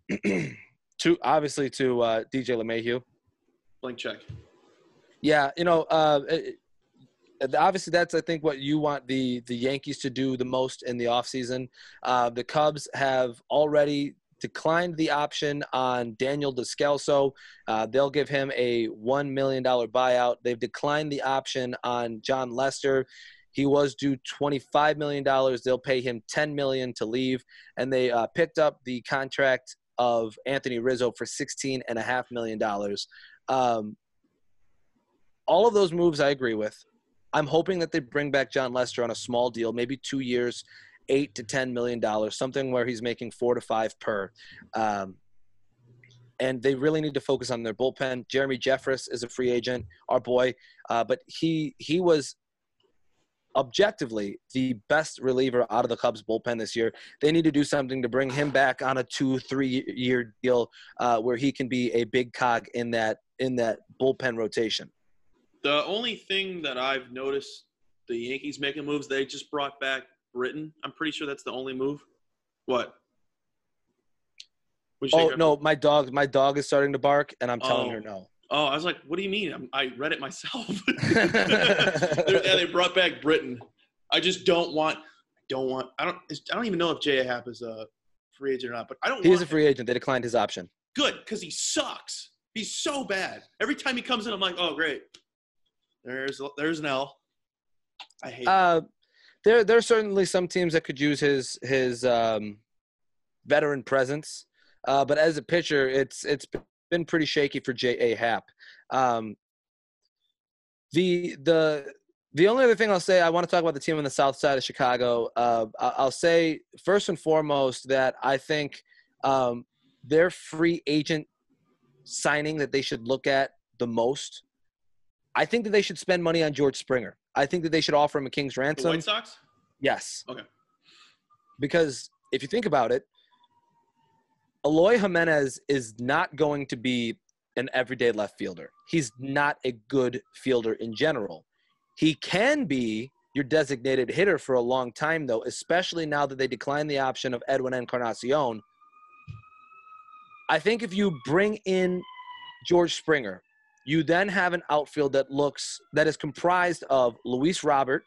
to DJ LeMahieu. Blank check. Yeah, you know, obviously that's, I think, what you want the Yankees to do the most in the offseason. The Cubs have already declined the option on Daniel Descalso. They'll give him a $1 million buyout. They've declined the option on John Lester. He was due $25 million. They'll pay him $10 million to leave. And they picked up the contract of Anthony Rizzo for $16.5 million. All of those moves I agree with. I'm hoping that they bring back John Lester on a small deal, maybe 2 years, $8 to $10 million, something where he's making 4 to 5 per. And they really need to focus on their bullpen. Jeremy Jeffress is a free agent, our boy, but he was objectively the best reliever out of the Cubs bullpen this year. They need to do something to bring him back on a 2-3 year deal where he can be a big cog in that bullpen rotation. The only thing that I've noticed the Yankees making moves, they just brought back Britton. I'm pretty sure that's the only move. What? No, my dog is starting to bark, and I'm telling her no. Oh, I was like, what do you mean? I read it myself. They brought back Britton. I just I don't even know if J.A. Happ is a free agent or not, but I don't. He's a free agent. They declined his option. Good, because he sucks. He's so bad. Every time he comes in, I'm like, oh, great. There's an L. I hate it. There are certainly some teams that could use his veteran presence, but as a pitcher, it's been pretty shaky for J.A. Happ. The only other thing I'll say, I want to talk about the team on the south side of Chicago. I'll say first and foremost that I think their free agent signing that they should look at the most, I think that they should spend money on George Springer. I think that they should offer him a king's ransom. The White Sox? Yes. Okay. Because if you think about it, Eloy Jimenez is not going to be an everyday left fielder. He's not a good fielder in general. He can be your designated hitter for a long time, though, especially now that they declined the option of Edwin Encarnacion. I think if you bring in George Springer, you then have an outfield that is comprised of Luis Robert,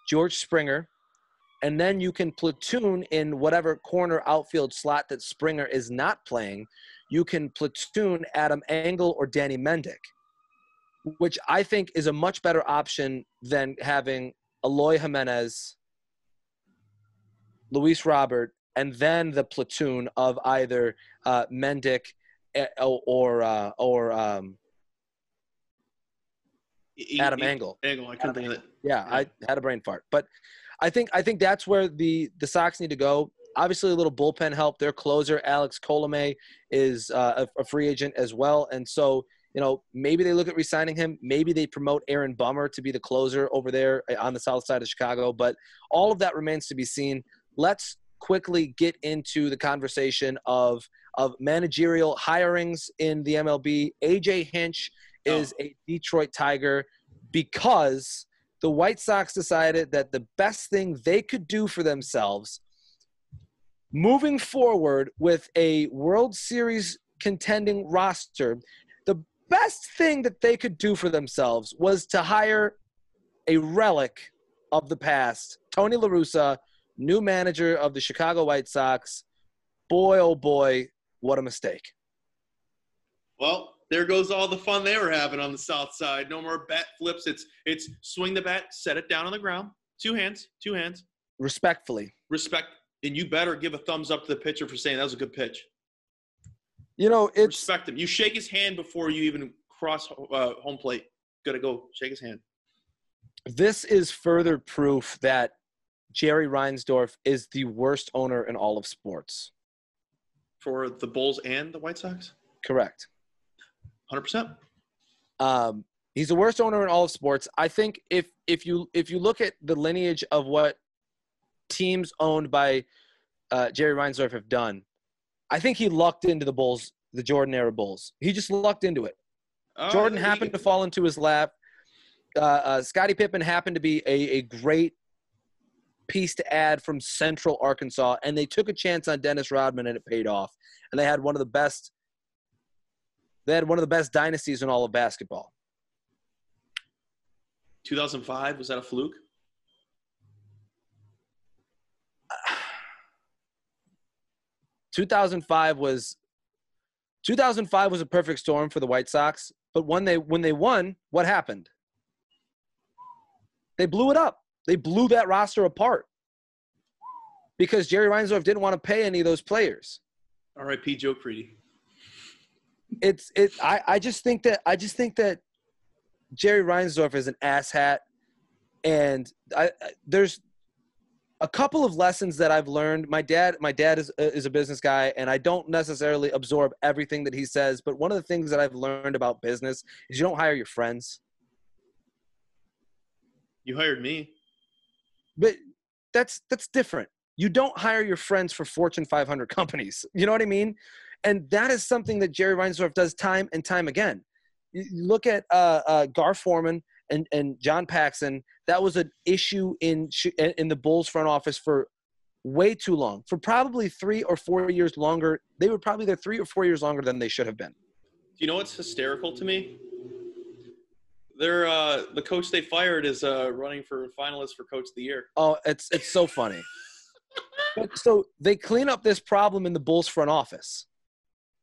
George Springer, and then you can platoon in whatever corner outfield slot that Springer is not playing. You can platoon Adam Engel or Danny Mendick, which I think is a much better option than having Eloy Jimenez, Luis Robert, and then the platoon of either Mendick or Adam Engel. I couldn't think of it. Yeah, I had a brain fart. But I think that's where the Sox need to go. Obviously, a little bullpen help. Their closer, Alex Colomé, is a free agent as well. And so, maybe they look at re-signing him. Maybe they promote Aaron Bummer to be the closer over there on the south side of Chicago. But all of that remains to be seen. Let's quickly get into the conversation of managerial hirings in the MLB. A.J. Hinch is a Detroit Tiger because the White Sox decided that the best thing they could do for themselves moving forward with a World Series contending roster, the best thing that they could do for themselves was to hire a relic of the past, Tony La Russa, new manager of the Chicago White Sox. Boy, oh boy, what a mistake. Well, there goes all the fun they were having on the South Side. No more bat flips. It's swing the bat, set it down on the ground. Two hands. Respectfully. Respect. And you better give a thumbs up to the pitcher for saying that was a good pitch. You know, it's respect him. You shake his hand before you even cross home plate. Gotta go shake his hand. This is further proof that Jerry Reinsdorf is the worst owner in all of sports. For the Bulls and the White Sox? Correct. 100%. He's the worst owner in all of sports. I think if you look at the lineage of what teams owned by Jerry Reinsdorf have done, I think he lucked into the Bulls, the Jordan era Bulls. He just lucked into it. Jordan happened to fall into his lap. Scottie Pippen happened to be a great piece to add from Central Arkansas, and they took a chance on Dennis Rodman, and it paid off. And they had one of the best. They had one of the best dynasties in all of basketball. 2005, was that a fluke? 2005 was a perfect storm for the White Sox, but when they won, what happened? They blew it up. They blew that roster apart because Jerry Reinsdorf didn't want to pay any of those players. R.I.P. Joe Creedy. I just think that Jerry Reinsdorf is an asshat, and there's a couple of lessons that I've learned. My dad is a business guy, and I don't necessarily absorb everything that he says, but one of the things that I've learned about business is you don't hire your friends. You hired me. But that's different. You don't hire your friends for Fortune 500 companies. You know what I mean? And that is something that Jerry Reinsdorf does time and time again. You look at Gar Forman and John Paxson. That was an issue in the Bulls front office for way too long, for probably 3 or 4 years longer. They were probably there 3 or 4 years longer than they should have been. Do you know what's hysterical to me? They're the coach they fired is running for finalist for Coach of the Year. Oh, it's so funny. So they clean up this problem in the Bulls front office,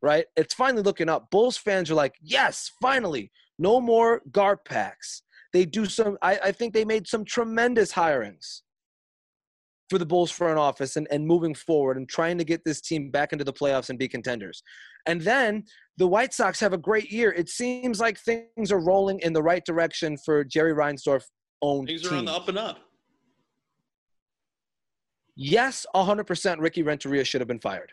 right? It's finally looking up. Bulls fans are like, yes, finally, no more Gar packs. They do some. I think they made some tremendous hirings for the Bulls front office and moving forward and trying to get this team back into the playoffs and be contenders. And then the White Sox have a great year. It seems like things are rolling in the right direction for Jerry Reinsdorf-owned team. Things are on the up and up. Yes, 100% Ricky Renteria should have been fired.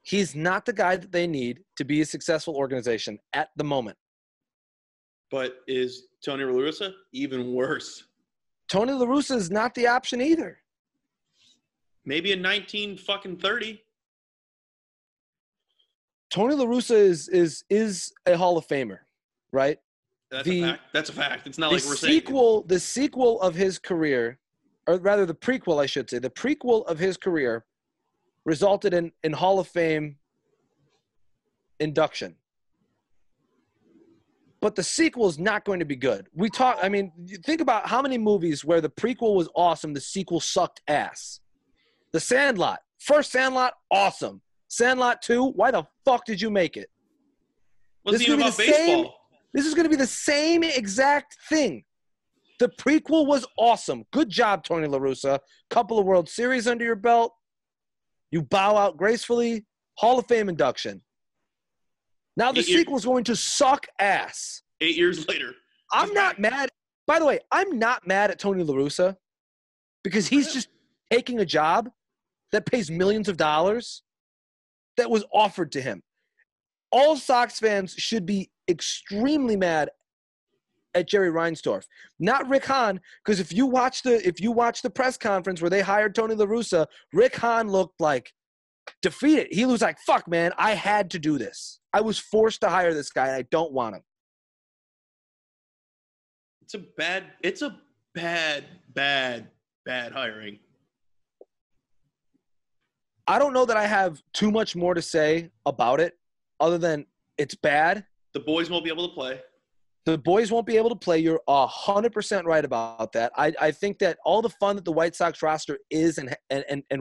He's not the guy that they need to be a successful organization at the moment. But is Tony La Russa even worse? Tony La Russa is not the option either. Maybe in 1930. Tony La Russa is a Hall of Famer, right? That's a fact. That's a fact. It's not like we're saying. The sequel of his career, or rather the prequel, I should say, the prequel of his career resulted in Hall of Fame induction. But the sequel is not going to be good. Think about how many movies where the prequel was awesome, the sequel sucked ass. The Sandlot. First Sandlot, awesome. Sandlot 2, why the fuck did you make it? Wasn't even about baseball. This is going to be the same exact thing. The prequel was awesome. Good job, Tony La Russa. Couple of World Series under your belt. You bow out gracefully. Hall of Fame induction. Now the sequel is going to suck ass. 8 years later. I'm not mad. By the way, I'm not mad at Tony La Russa because he's just taking a job that pays millions of dollars that was offered to him. All Sox fans should be extremely mad at Jerry Reinsdorf, not Rick Hahn, because if you watch the press conference where they hired Tony La Russa, Rick Hahn looked like defeated. He was like, "Fuck, man, I had to do this. I was forced to hire this guy. And I don't want him." It's a bad hiring. I don't know that I have too much more to say about it other than it's bad. The boys won't be able to play. The boys won't be able to play. You're 100% right about that. I think that all the fun that the White Sox roster is and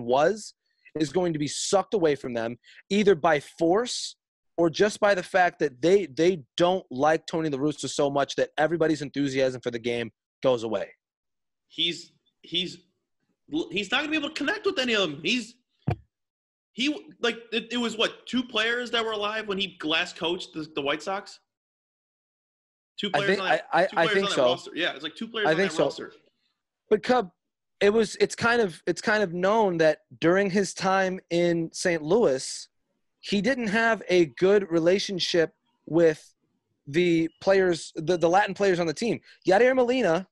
was is going to be sucked away from them either by force or just by the fact that they don't like Tony La Russa so much that everybody's enthusiasm for the game goes away. He's not going to be able to connect with any of them. It was what, 2 players that were alive when he last coached the White Sox? 2 players on that roster. Yeah, it's like 2 players on that roster. But Cub, it's kind of known that during his time in St. Louis, he didn't have a good relationship with the players, the Latin players on the team. Yadier Molina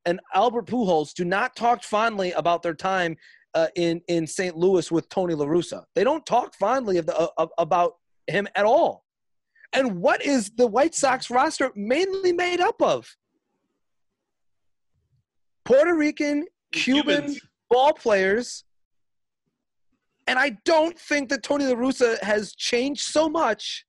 and Albert Pujols do not talk fondly about their time in St. Louis with Tony La Russa. They don't talk fondly about him at all. And what is the White Sox roster mainly made up of? Puerto Rican, Cuban ball players. And I don't think that Tony La Russa has changed so much.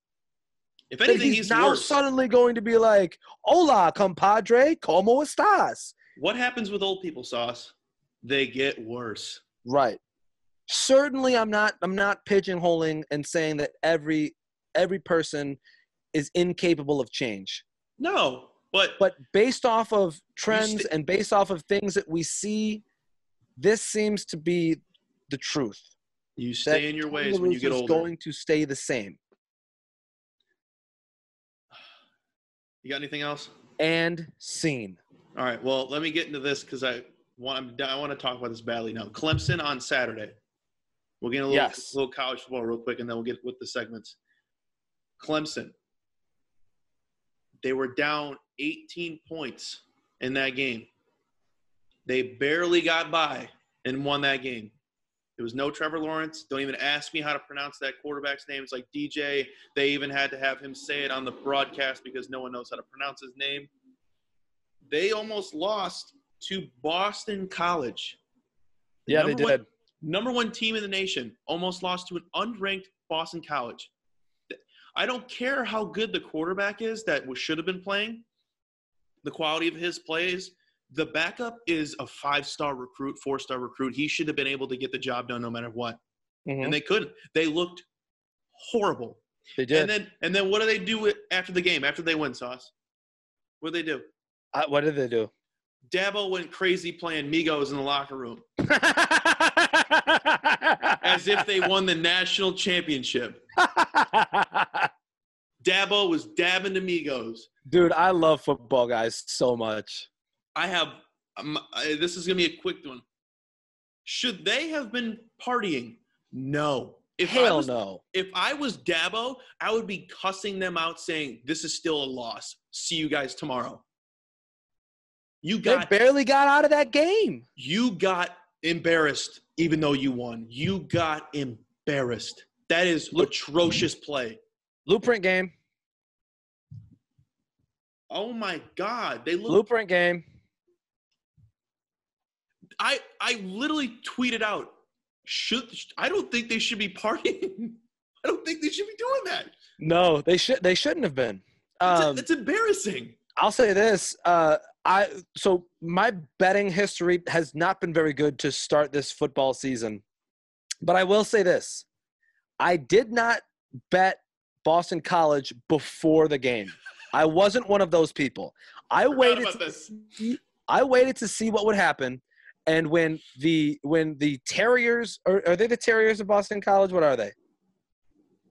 If anything, he's now worse. Suddenly going to be like, "Hola, compadre, ¿cómo estás?" What happens with old people, Sauce? They get worse. Right. Certainly, I'm not pigeonholing and saying that every person is incapable of change. No, but based off of trends and based off of things that we see, this seems to be the truth. You stay in your ways when you get older. Is going to stay the same. You got anything else? And scene. All right. Well, let me get into this because I want to talk about this badly now. Clemson on Saturday. We'll get a little college football real quick, and then we'll get with the segments. Clemson. They were down 18 points in that game. They barely got by and won that game. There was no Trevor Lawrence. Don't even ask me how to pronounce that quarterback's name. It's like DJ. They even had to have him say it on the broadcast because no one knows how to pronounce his name. They almost lost to Boston College. Yeah, they did. Number 1 team in the nation almost lost to an unranked Boston College. I don't care how good the quarterback is that should have been playing, the quality of his plays. The backup is a 5-star recruit, 4-star recruit. He should have been able to get the job done no matter what. Mm-hmm. And they couldn't. They looked horrible. They did. And then what do they do after the game, after they win, Sauce? What did they do? What did they do? Dabo went crazy playing Migos in the locker room. As if they won the national championship. Dabo was dabbing to Migos. Dude, I love football guys so much. This is going to be a quick one. Should they have been partying? No. Hell no. If I was Dabo, I would be cussing them out saying, this is still a loss. See you guys tomorrow. They barely got out of that game. You got embarrassed even though you won. You got embarrassed. That is atrocious play. Blueprint game. Oh, my God. Blueprint game. I literally tweeted out, I don't think they should be partying. I don't think they should be doing that. No, they shouldn't have been. It's embarrassing. I'll say this. So my betting history has not been very good to start this football season. But I will say this. I did not bet Boston College before the game. I wasn't one of those people. I waited to see what would happen. And when the Terriers – are they the Terriers of Boston College? What are they?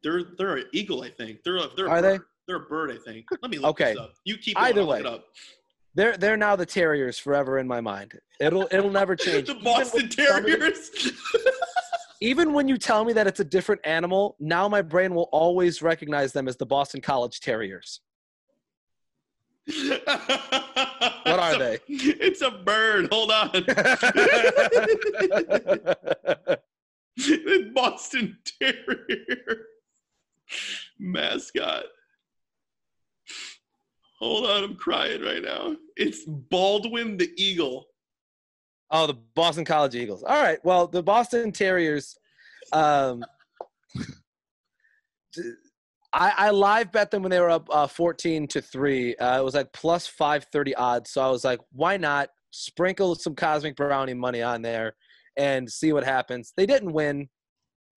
They're an eagle, I think. They're a bird. They're a bird, I think. Let me look this up. You keep going. Either way, look it up. They're now the Terriers forever in my mind. It'll never change. The Boston Terriers. Even when you tell me that it's a different animal, now my brain will always recognize them as the Boston College Terriers. What are they? It's a bird. Hold on. The Boston Terrier mascot. Hold on, I'm crying right now. It's Baldwin the Eagle. Oh, the Boston College Eagles. All right. Well, the Boston Terriers. I live bet them when they were up 14-3. It was like plus 530 odds. So I was like, why not sprinkle some Cosmic Brownie money on there and see what happens. They didn't win,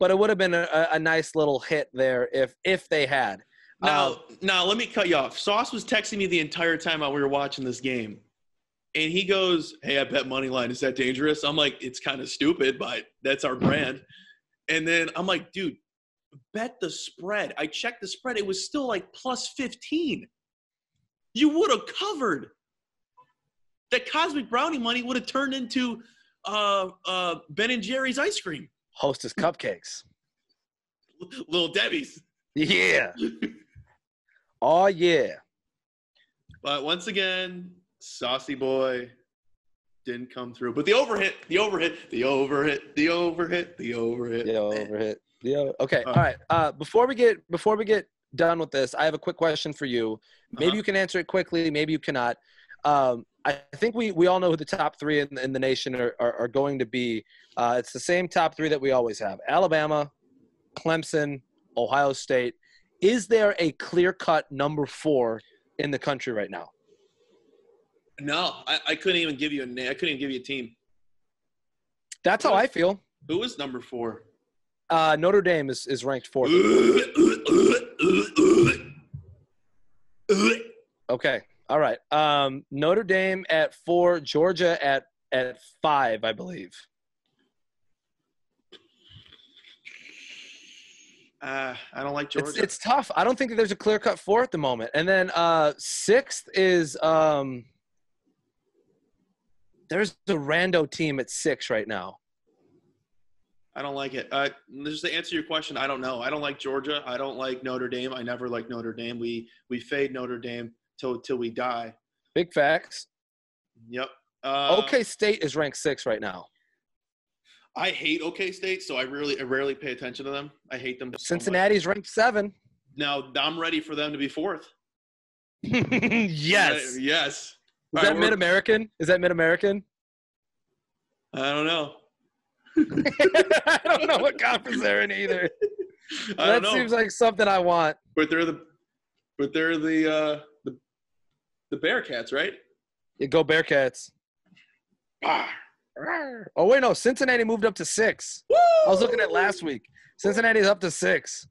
but it would have been a nice little hit there if they had. Now, let me cut you off. Sauce was texting me the entire time while we were watching this game. And he goes, hey, I bet money line. Is that dangerous? I'm like, it's kind of stupid, but that's our brand. And then I'm like, dude, bet the spread. I checked the spread. It was still like plus 15. You would have covered. That Cosmic Brownie money would have turned into Ben and Jerry's ice cream. Hostess cupcakes. Little Debbie's. Yeah. Oh, yeah. But once again, Saucy Boy didn't come through. But the overhit. Okay. All right. Before we get done with this, I have a quick question for you. Maybe you can answer it quickly. Maybe you cannot. I think we all know who the top three in the nation are going to be. It's the same top three that we always have: Alabama, Clemson, Ohio State. Is there a clear-cut number 4 in the country right now? No, I couldn't even give you a name. I couldn't even give you a team. That's how I feel. Who is number 4? Notre Dame is ranked 4th. Okay. All right. Notre Dame at 4, Georgia at 5, I believe. I don't like Georgia. It's tough. I don't think that there's a clear-cut 4 at the moment. And then 6th is there's a rando team at 6 right now. I don't like it. Just to answer your question, I don't know. I don't like Georgia. I don't like Notre Dame. I never liked Notre Dame. We fade Notre Dame till we die. Big facts. Yep. OK State is ranked 6 right now. I hate OK State, so I rarely pay attention to them. I hate them. Cincinnati's ranked 7. Now I'm ready for them to be 4th. Yes. Yes. Is that Mid-American? I don't know. I don't know what conference they're in either. That seems like something I want. But they're the Bearcats, right? Yeah, go Bearcats. Oh wait, no, Cincinnati moved up to 6. Woo! I was looking at last week. Cincinnati's up to 6.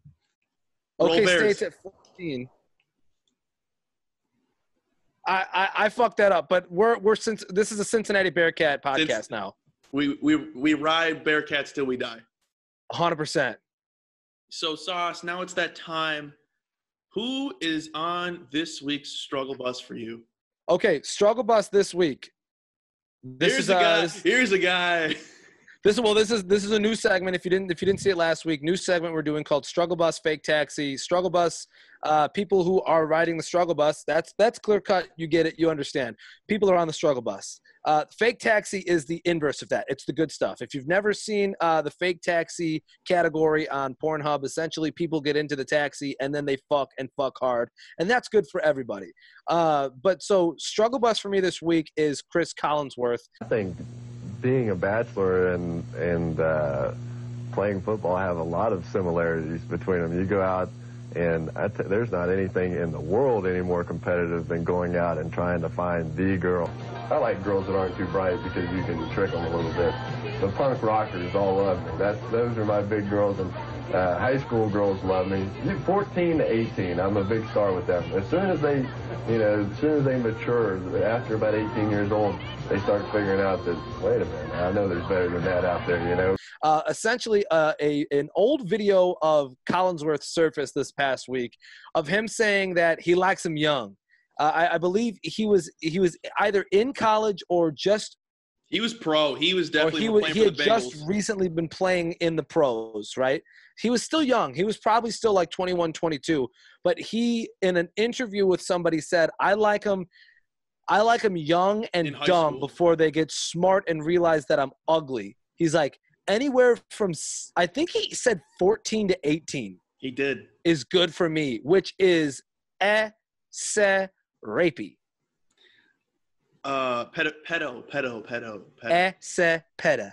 OK State's at 14. I fucked that up, but this is a Cincinnati Bearcat podcast now. We ride Bearcats till we die. 100%. So, Sauce, now it's that time. Who is on this week's struggle bus for you? Okay, struggle bus this week. Here's a guy. This is a new segment. If you didn't see it last week, new segment we're doing called Struggle Bus Fake Taxi. Struggle Bus, people who are riding the struggle bus. That's clear cut. You get it. You understand. People are on the struggle bus. Fake taxi is the inverse of that. It's the good stuff. If you've never seen the fake taxi category on Pornhub, essentially people get into the taxi and then they fuck hard, and that's good for everybody. But so struggle bus for me this week is Chris Collinsworth. I think being a bachelor and playing football have a lot of similarities between them. You go out and there's not anything in the world any more competitive than going out and trying to find the girl. I like girls that aren't too bright because you can trick them a little bit. The punk rockers all love me. Those are my big girls, and high school girls love me. 14 to 18, I'm a big star with them. As soon as they mature, after about 18 years old, they start figuring out that, wait a minute, I know there's better than that out there, Essentially, an old video of Collinsworth surfaced this past week of him saying that he likes him young. I believe he was either in college or just. He was pro. He was definitely playing for the Bengals. He had just recently been playing in the pros, right? He was still young. He was probably still like 21, 22. But he, in an interview with somebody, said, I like him young and dumb before they get smart and realize that I'm ugly. He's like, anywhere from, I think he said 14 to 18. He did. Is good for me, which is rapey. Pedo. Ese peda.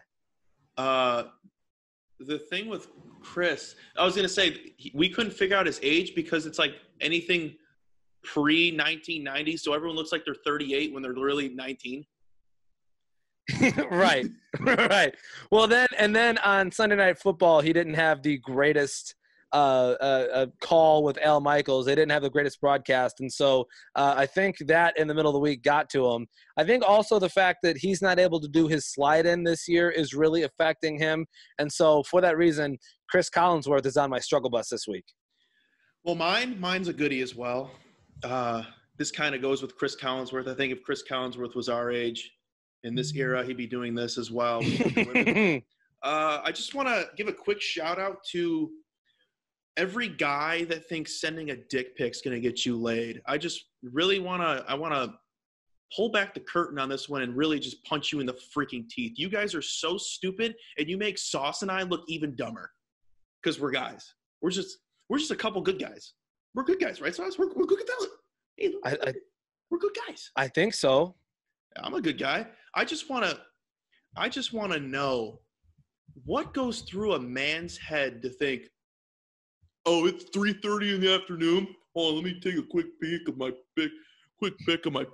The thing with Chris, I was going to say, we couldn't figure out his age because it's like anything pre-1990, so everyone looks like they're 38 when they're really 19. Right. Well, then on Sunday Night Football, he didn't have the greatest call with Al Michaels. They didn't have the greatest broadcast, and so I think that in the middle of the week got to him. I think also the fact that he's not able to do his slide-in this year is really affecting him, and so for that reason, Chris Collinsworth is on my struggle bus this week. Well, mine's a goodie as well. This kind of goes with Chris Collinsworth. I think if Chris Collinsworth was our age in this era, he'd be doing this as well. I just want to give a quick shout-out to every guy that thinks sending a dick pic's going to get you laid. I just really want to pull back the curtain on this one and really just punch you in the freaking teeth. You guys are so stupid, and you make Sauce and I look even dumber because we're guys. We're just a couple good guys. We're good guys, right, Sauce? We're good guys. Hey, we're good guys. I think so. I'm a good guy. I just want to know what goes through a man's head to think, oh, it's 3:30 in the afternoon. Oh, let me take a quick peek of my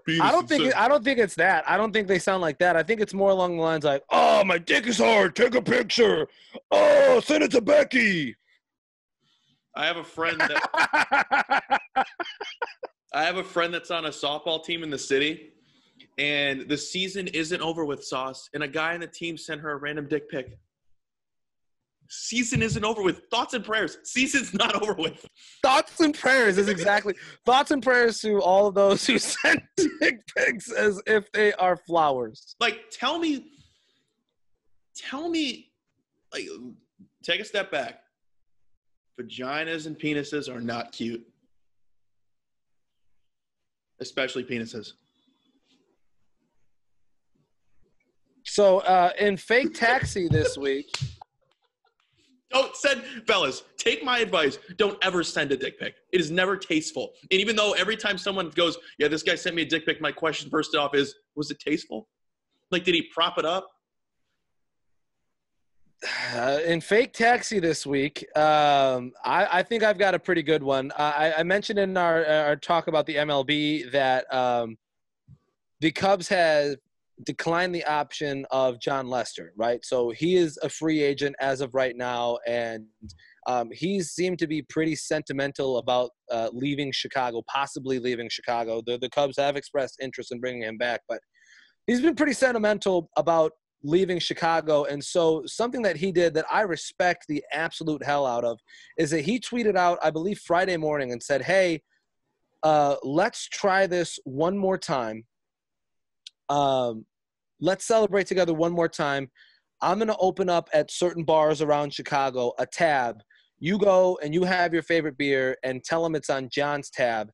penis. I don't think it's that. I don't think they sound like that. I think it's more along the lines like, oh, my dick is hard. Take a picture. Oh, send it to Becky. I have a friend that's on a softball team in the city, and the season isn't over with, Sauce, and a guy on the team sent her a random dick pic. Season isn't over with. Thoughts and prayers. Season's not over with. Thoughts and prayers is exactly thoughts and prayers to all of those who send dick pics as if they are flowers. Like, tell me, like, take a step back. Vaginas and penises are not cute. Especially penises. So, in Fake Taxi this week. Fellas, take my advice. Don't ever send a dick pic. It is never tasteful. And even though every time someone goes, yeah, this guy sent me a dick pic, my question first off is, was it tasteful? Like, did he prop it up? In Fake Taxi this week, I think I've got a pretty good one. I mentioned in our talk about the MLB that the Cubs have declined the option of John Lester, right? So he is a free agent as of right now, and he seemed to be pretty sentimental about leaving Chicago, possibly leaving Chicago. The Cubs have expressed interest in bringing him back, but he's been pretty sentimental about leaving Chicago. And so something that he did that I respect the absolute hell out of is that he tweeted out, I believe Friday morning, and said, hey, let's try this one more time. Let's celebrate together one more time. I'm going to open up at certain bars around Chicago a tab. You go and you have your favorite beer and tell them it's on John's tab.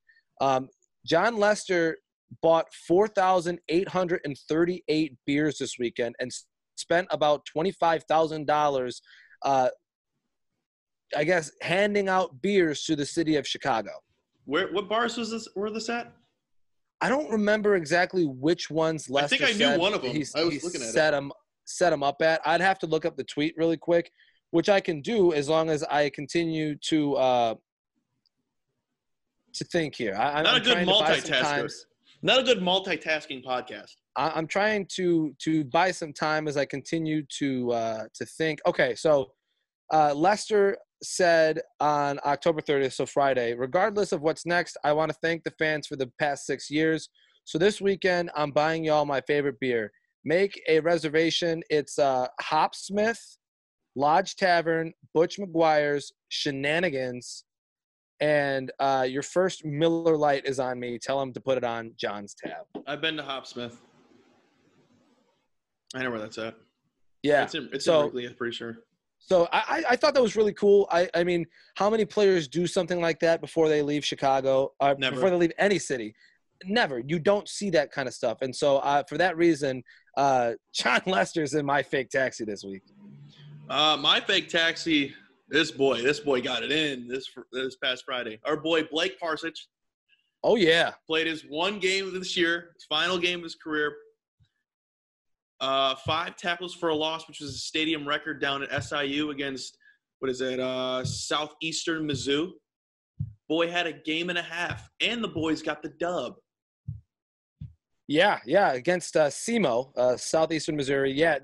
John Lester bought 4,838 beers this weekend and spent about $25,000, I guess, handing out beers to the city of Chicago. What bars were this at? I don't remember exactly which ones Lester I think I knew one of them. I was looking at it. Set them up at. I'd have to look up the tweet really quick, which I can do as long as I continue to think here. Not a good multitasker. Not a good multitasking podcast. I'm trying to buy some time as I continue to think. Okay, so Lester said on October 30th, so Friday, regardless of what's next, I want to thank the fans for the past 6 years. So this weekend, I'm buying y'all my favorite beer. Make a reservation. It's Hopsmith, Lodge Tavern, Butch McGuire's, Shenanigans, and your first Miller Lite is on me. Tell him to put it on John's tab. I've been to Hopsmith. I know where that's at. Yeah. It's in Wrigley, I'm pretty sure. So I thought that was really cool. I mean, how many players do something like that before they leave Chicago? Never. Before they leave any city? Never. You don't see that kind of stuff. And so for that reason, John Lester's in my fake taxi this week. My fake taxi, this boy got it in this past Friday. Our boy Blake Parsons. Oh, yeah. Played his one game of this year, his final game of his career. 5 tackles for a loss, which was a stadium record down at SIU against, Southeastern Mizzou. Boy had a game and a half, and the boys got the dub. Yeah, against SEMO, Southeastern Missouri. Yeah,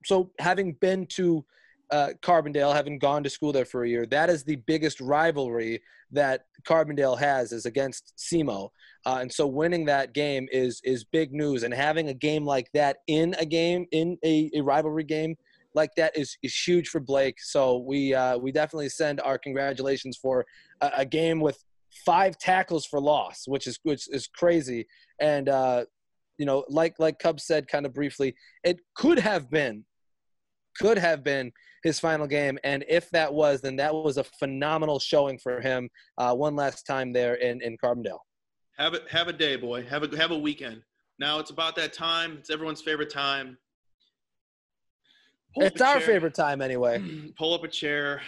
so having been to Carbondale, having gone to school there for a year, that is the biggest rivalry that Carbondale has is against SEMO. And so winning that game is big news. And having a game like that in a rivalry game like that is huge for Blake. So we definitely send our congratulations for a game with 5 tackles for loss, which is crazy. And like Cubs said kind of briefly, it could have been his final game, and if that was, then that was a phenomenal showing for him one last time there in Carbondale. Have a day, boy. Have a weekend. Now it's about that time. It's everyone's favorite time. It's our favorite time anyway. Pull up a chair.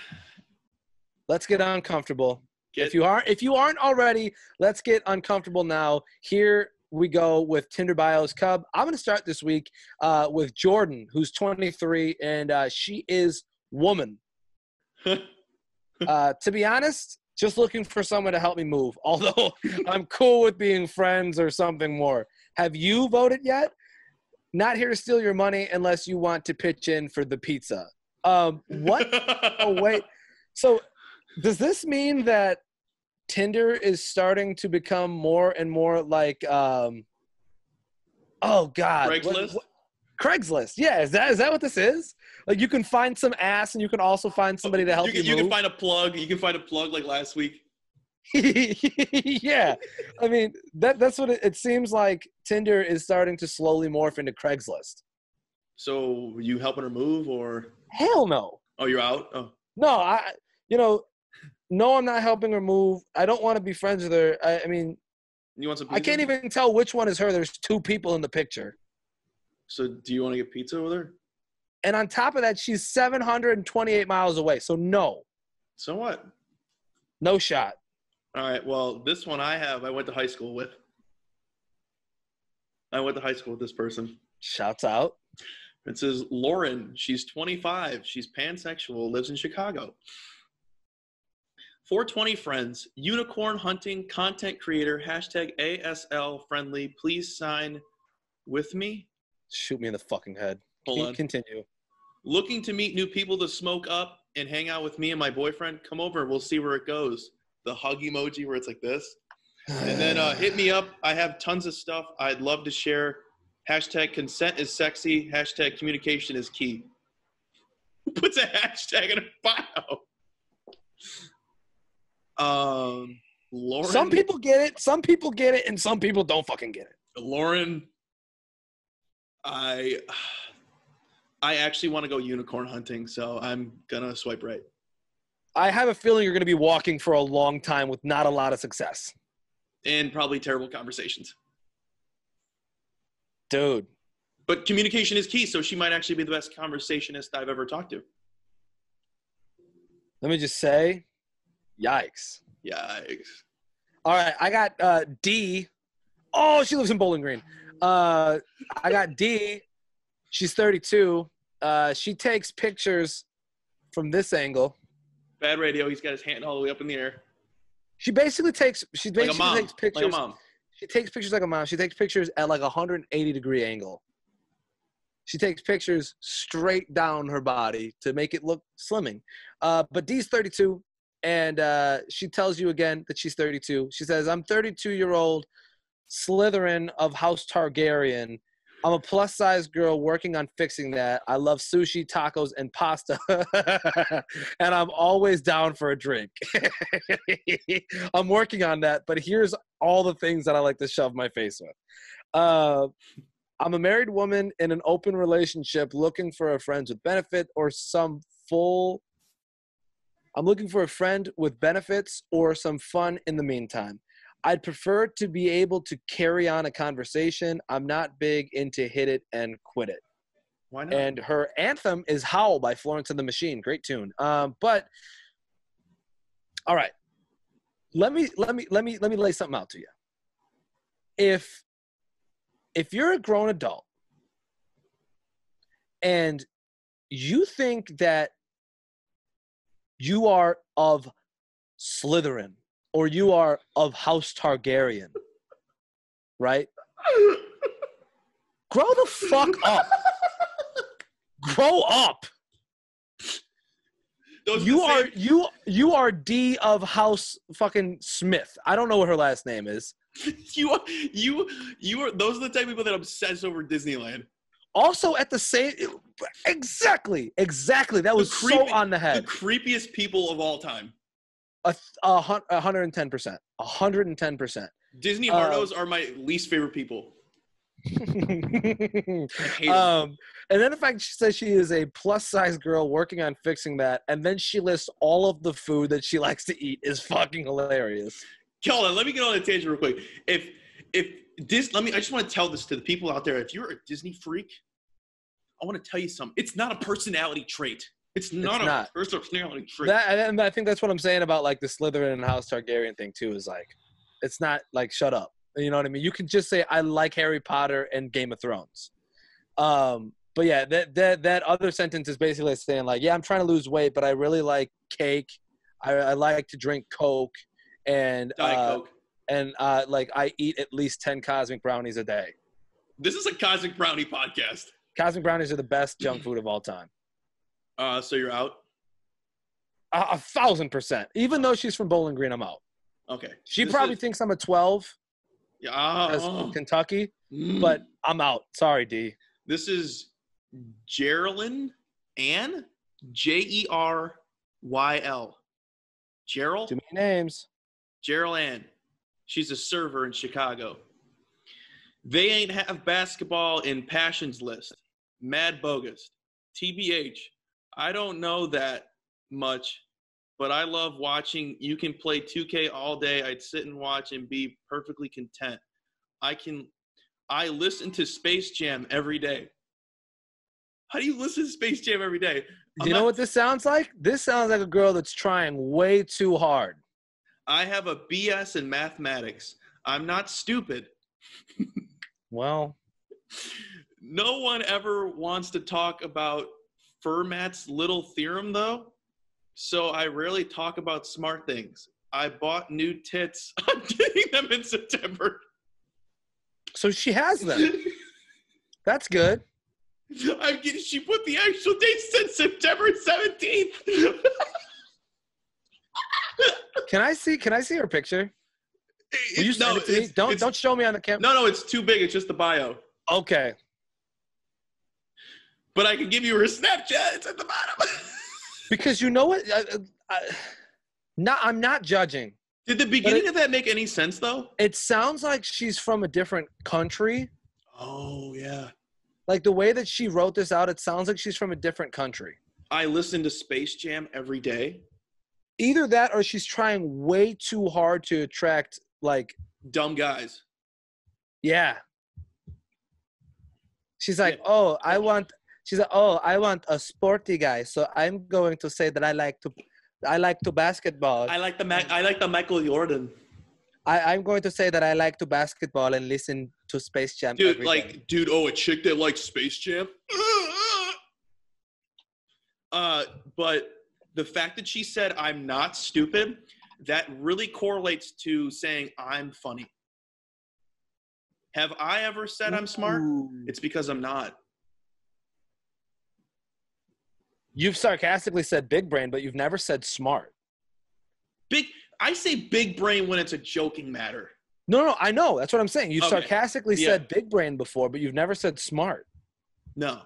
Let's get uncomfortable. If you aren't already, let's get uncomfortable now. Here we go with Tinder Bio's Cub. I'm going to start this week with Jordan, who's 23, and she is woman. To be honest, just looking for someone to help me move, although I'm cool with being friends or something more. Have you voted yet? Not here to steal your money unless you want to pitch in for the pizza. What? Oh, wait. So does this mean that Tinder is starting to become more and more like, oh God. Craigslist? Craigslist. Yeah. Is that what this is? Like you can find some ass and you can also find somebody to help you move. You can find a plug. You can find a plug like last week. Yeah. I mean, that's what it seems like. Tinder is starting to slowly morph into Craigslist. So were you helping her move or? Hell no. Oh, you're out? Oh. No, no, I'm not helping her move. I don't want to be friends with her. I mean, you want some pizza? I can't even tell which one is her. There's 2 people in the picture. So do you want to get pizza with her? And on top of that, she's 728 miles away. So no. So what? No shot. All right. Well, this one I went to high school with. I went to high school with this person. Shouts out. It says Lauren. She's 25. She's pansexual, lives in Chicago. 420 friends, unicorn hunting content creator, #ASL friendly. Please sign with me. Shoot me in the fucking head. Hold on. Continue. Looking to meet new people to smoke up and hang out with me and my boyfriend? Come over. We'll see where it goes. The hug emoji where it's like this. And then hit me up. I have tons of stuff I'd love to share. #consent is sexy. #communication is key. Who puts a hashtag in a bio? Lauren. Some people get it. Some people get it, and some people don't fucking get it. Lauren, I actually want to go unicorn hunting, so I'm gonna swipe right. I have a feeling you're gonna be walking for a long time with not a lot of success. And probably terrible conversations. Dude. But communication is key, so she might actually be the best conversationist I've ever talked to. Let me just say, yikes. Yikes. All right, I got D. Oh, she lives in Bowling Green. I got D. She's 32. She takes pictures from this angle. Bad radio. He's got his hand all the way up in the air. She basically takes pictures. Like a mom. She takes pictures like a mom. She takes pictures at like a 180-degree angle. She takes pictures straight down her body to make it look slimming. But D's 32, and she tells you again that she's 32. She says, I'm 32-year-old Slytherin of House Targaryen. I'm a plus-size girl working on fixing that. I love sushi, tacos, and pasta. And I'm always down for a drink. I'm working on that, but here's all the things that I like to shove my face with. I'm a married woman in an open relationship looking for a friend with benefit or some full – I'm looking for a friend with benefits or some fun in the meantime. I'd prefer to be able to carry on a conversation. I'm not big into hit it and quit it. Why not? And her anthem is Howl by Florence and the Machine. Great tune. But, all right. let me lay something out to you. If you're a grown adult and you think that you are of Slytherin or you are of House Targaryen, right? Grow the fuck up. Grow up. You are D of House fucking Smith. I don't know what her last name is. you are those are the type of people that obsess over Disneyland. Also at the same exactly. That was so on the head. The creepiest people of all time. 110%. 110%. Disney hardos are my least favorite people. I hate them. And then the fact she says she is a plus-size girl working on fixing that, and then she lists all of the food that she likes to eat is fucking hilarious. Hold on, let me get on a tangent real quick. I just want to tell this to the people out there. If you're a Disney freak, I want to tell you something. It's not a personality trait. It's not a personality trait. And I think that's what I'm saying about like the Slytherin and House Targaryen thing too. Is like, it's not like shut up. You know what I mean? You can just say I like Harry Potter and Game of Thrones. But yeah, that other sentence is basically saying like, yeah, I'm trying to lose weight, but I really like cake. I like to drink Coke and Diet Coke. And like I eat at least 10 Cosmic Brownies a day. This is a Cosmic Brownie podcast. Cosmic Brownies are the best junk food of all time. So you're out? 1,000%. Even though she's from Bowling Green, I'm out. Okay. She probably thinks I'm a 12. Yeah. As from Kentucky, but I'm out. Sorry, D. This is Geraldine Ann, Jeyryl. Gerald? Too many names. Gerald Ann. She's a server in Chicago. They ain't have basketball in Passions list. Mad bogus. TBH. I don't know that much, but I love watching. You can play 2K all day. I'd sit and watch and be perfectly content. I listen to Space Jam every day. How do you listen to Space Jam every day? You know what this sounds like? This sounds like a girl that's trying way too hard. I have a BS in mathematics. I'm not stupid. Well. No one ever wants to talk about Fermat's little theorem, though. So I rarely talk about smart things. I bought new tits. I'm getting them in September. So she has them. That's good. She put the actual date since September 17th. Can I see her picture? Will you send it to me? Don't show me on the camera. No, it's too big. It's just the bio. Okay. But I can give you her Snapchat. It's at the bottom. Because you know what? I'm not judging. Did the beginning of that make any sense, though? It sounds like she's from a different country. Oh, yeah. Like the way that she wrote this out, it sounds like she's from a different country. I listen to Space Jam every day. Either that or she's trying way too hard to attract, like... dumb guys. Yeah. She's like, I want a sporty guy, so I'm going to say that I like to basketball. I like the Michael Jordan. I'm going to say that I like to basketball and listen to Space Jam. Dude, a chick that likes Space Jam. But the fact that she said I'm not stupid, that really correlates to saying I'm funny. Have I ever said I'm smart? It's because I'm not. You've sarcastically said big brain, but you've never said smart. I say big brain when it's a joking matter. No, I know. That's what I'm saying. You've sarcastically said big brain before, but you've never said smart. No.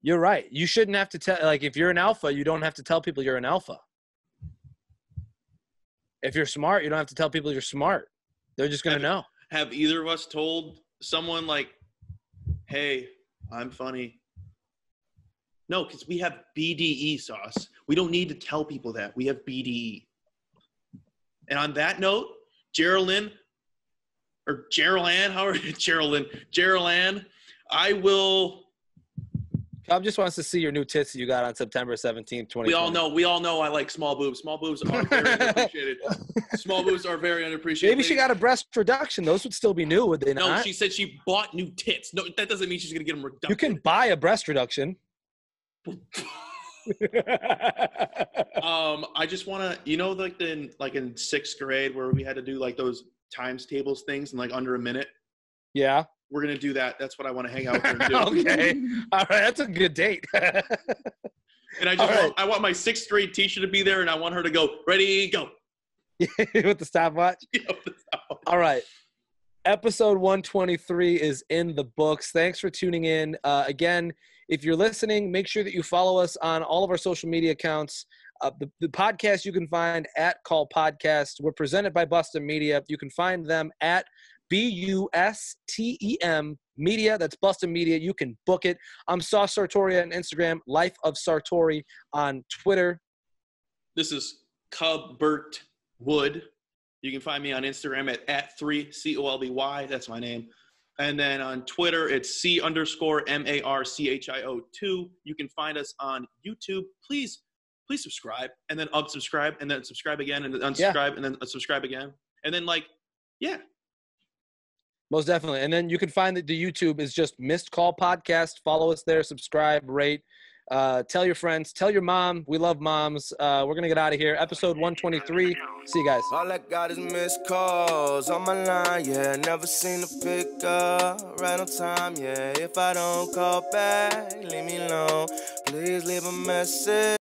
You're right. You shouldn't have to tell, like, if you're an alpha, you don't have to tell people you're an alpha. If you're smart, you don't have to tell people you're smart. They're just going to know. Have either of us told someone, like, hey, I'm funny? No, because we have BDE sauce. We don't need to tell people that. We have BDE. And on that note, Geraldine, I will Cobb just wants to see your new tits that you got on September 17th, 2020. We all know I like small boobs. Small boobs are very underappreciated. Small boobs are very underappreciated. Maybe she got a breast reduction. Those would still be new, would they not? No, she said she bought new tits. No, that doesn't mean she's going to get them reduced. You can buy a breast reduction. I just want to, like in 6th grade where we had to do like those times tables things in like under a minute. Yeah. We're going to do that. That's what I want to hang out with her and do. Okay. All right. That's a good date. And I want my 6th grade teacher to be there, and I want her to go, ready, go. With the stopwatch? Yeah, with the stopwatch. All right. Episode 123 is in the books. Thanks for tuning in. Again, if you're listening, make sure that you follow us on all of our social media accounts. The podcast you can find at Call Podcast. We're presented by Bustem Media. You can find them at BUSTEM Media. That's Bustem Media. You can book it. I'm Sauce Sartori on Instagram, Life of Sartori on Twitter. This is Cub Burt Wood. You can find me on Instagram at 3COLBY. That's my name. And then on Twitter, it's C_MARCHIO2. You can find us on YouTube. Please subscribe, and then unsubscribe, and then subscribe again, and then unsubscribe, and then subscribe again. And then, yeah. Most definitely. And then you can find that the YouTube is just Missed Call Podcast. Follow us there, subscribe, rate. Tell your friends. Tell your mom. We love moms. We're going to get out of here. Episode 123. See you guys. All I got is missed calls on my line, yeah. Never seen a pick up right on time, yeah. If I don't call back, leave me alone. Please leave a message.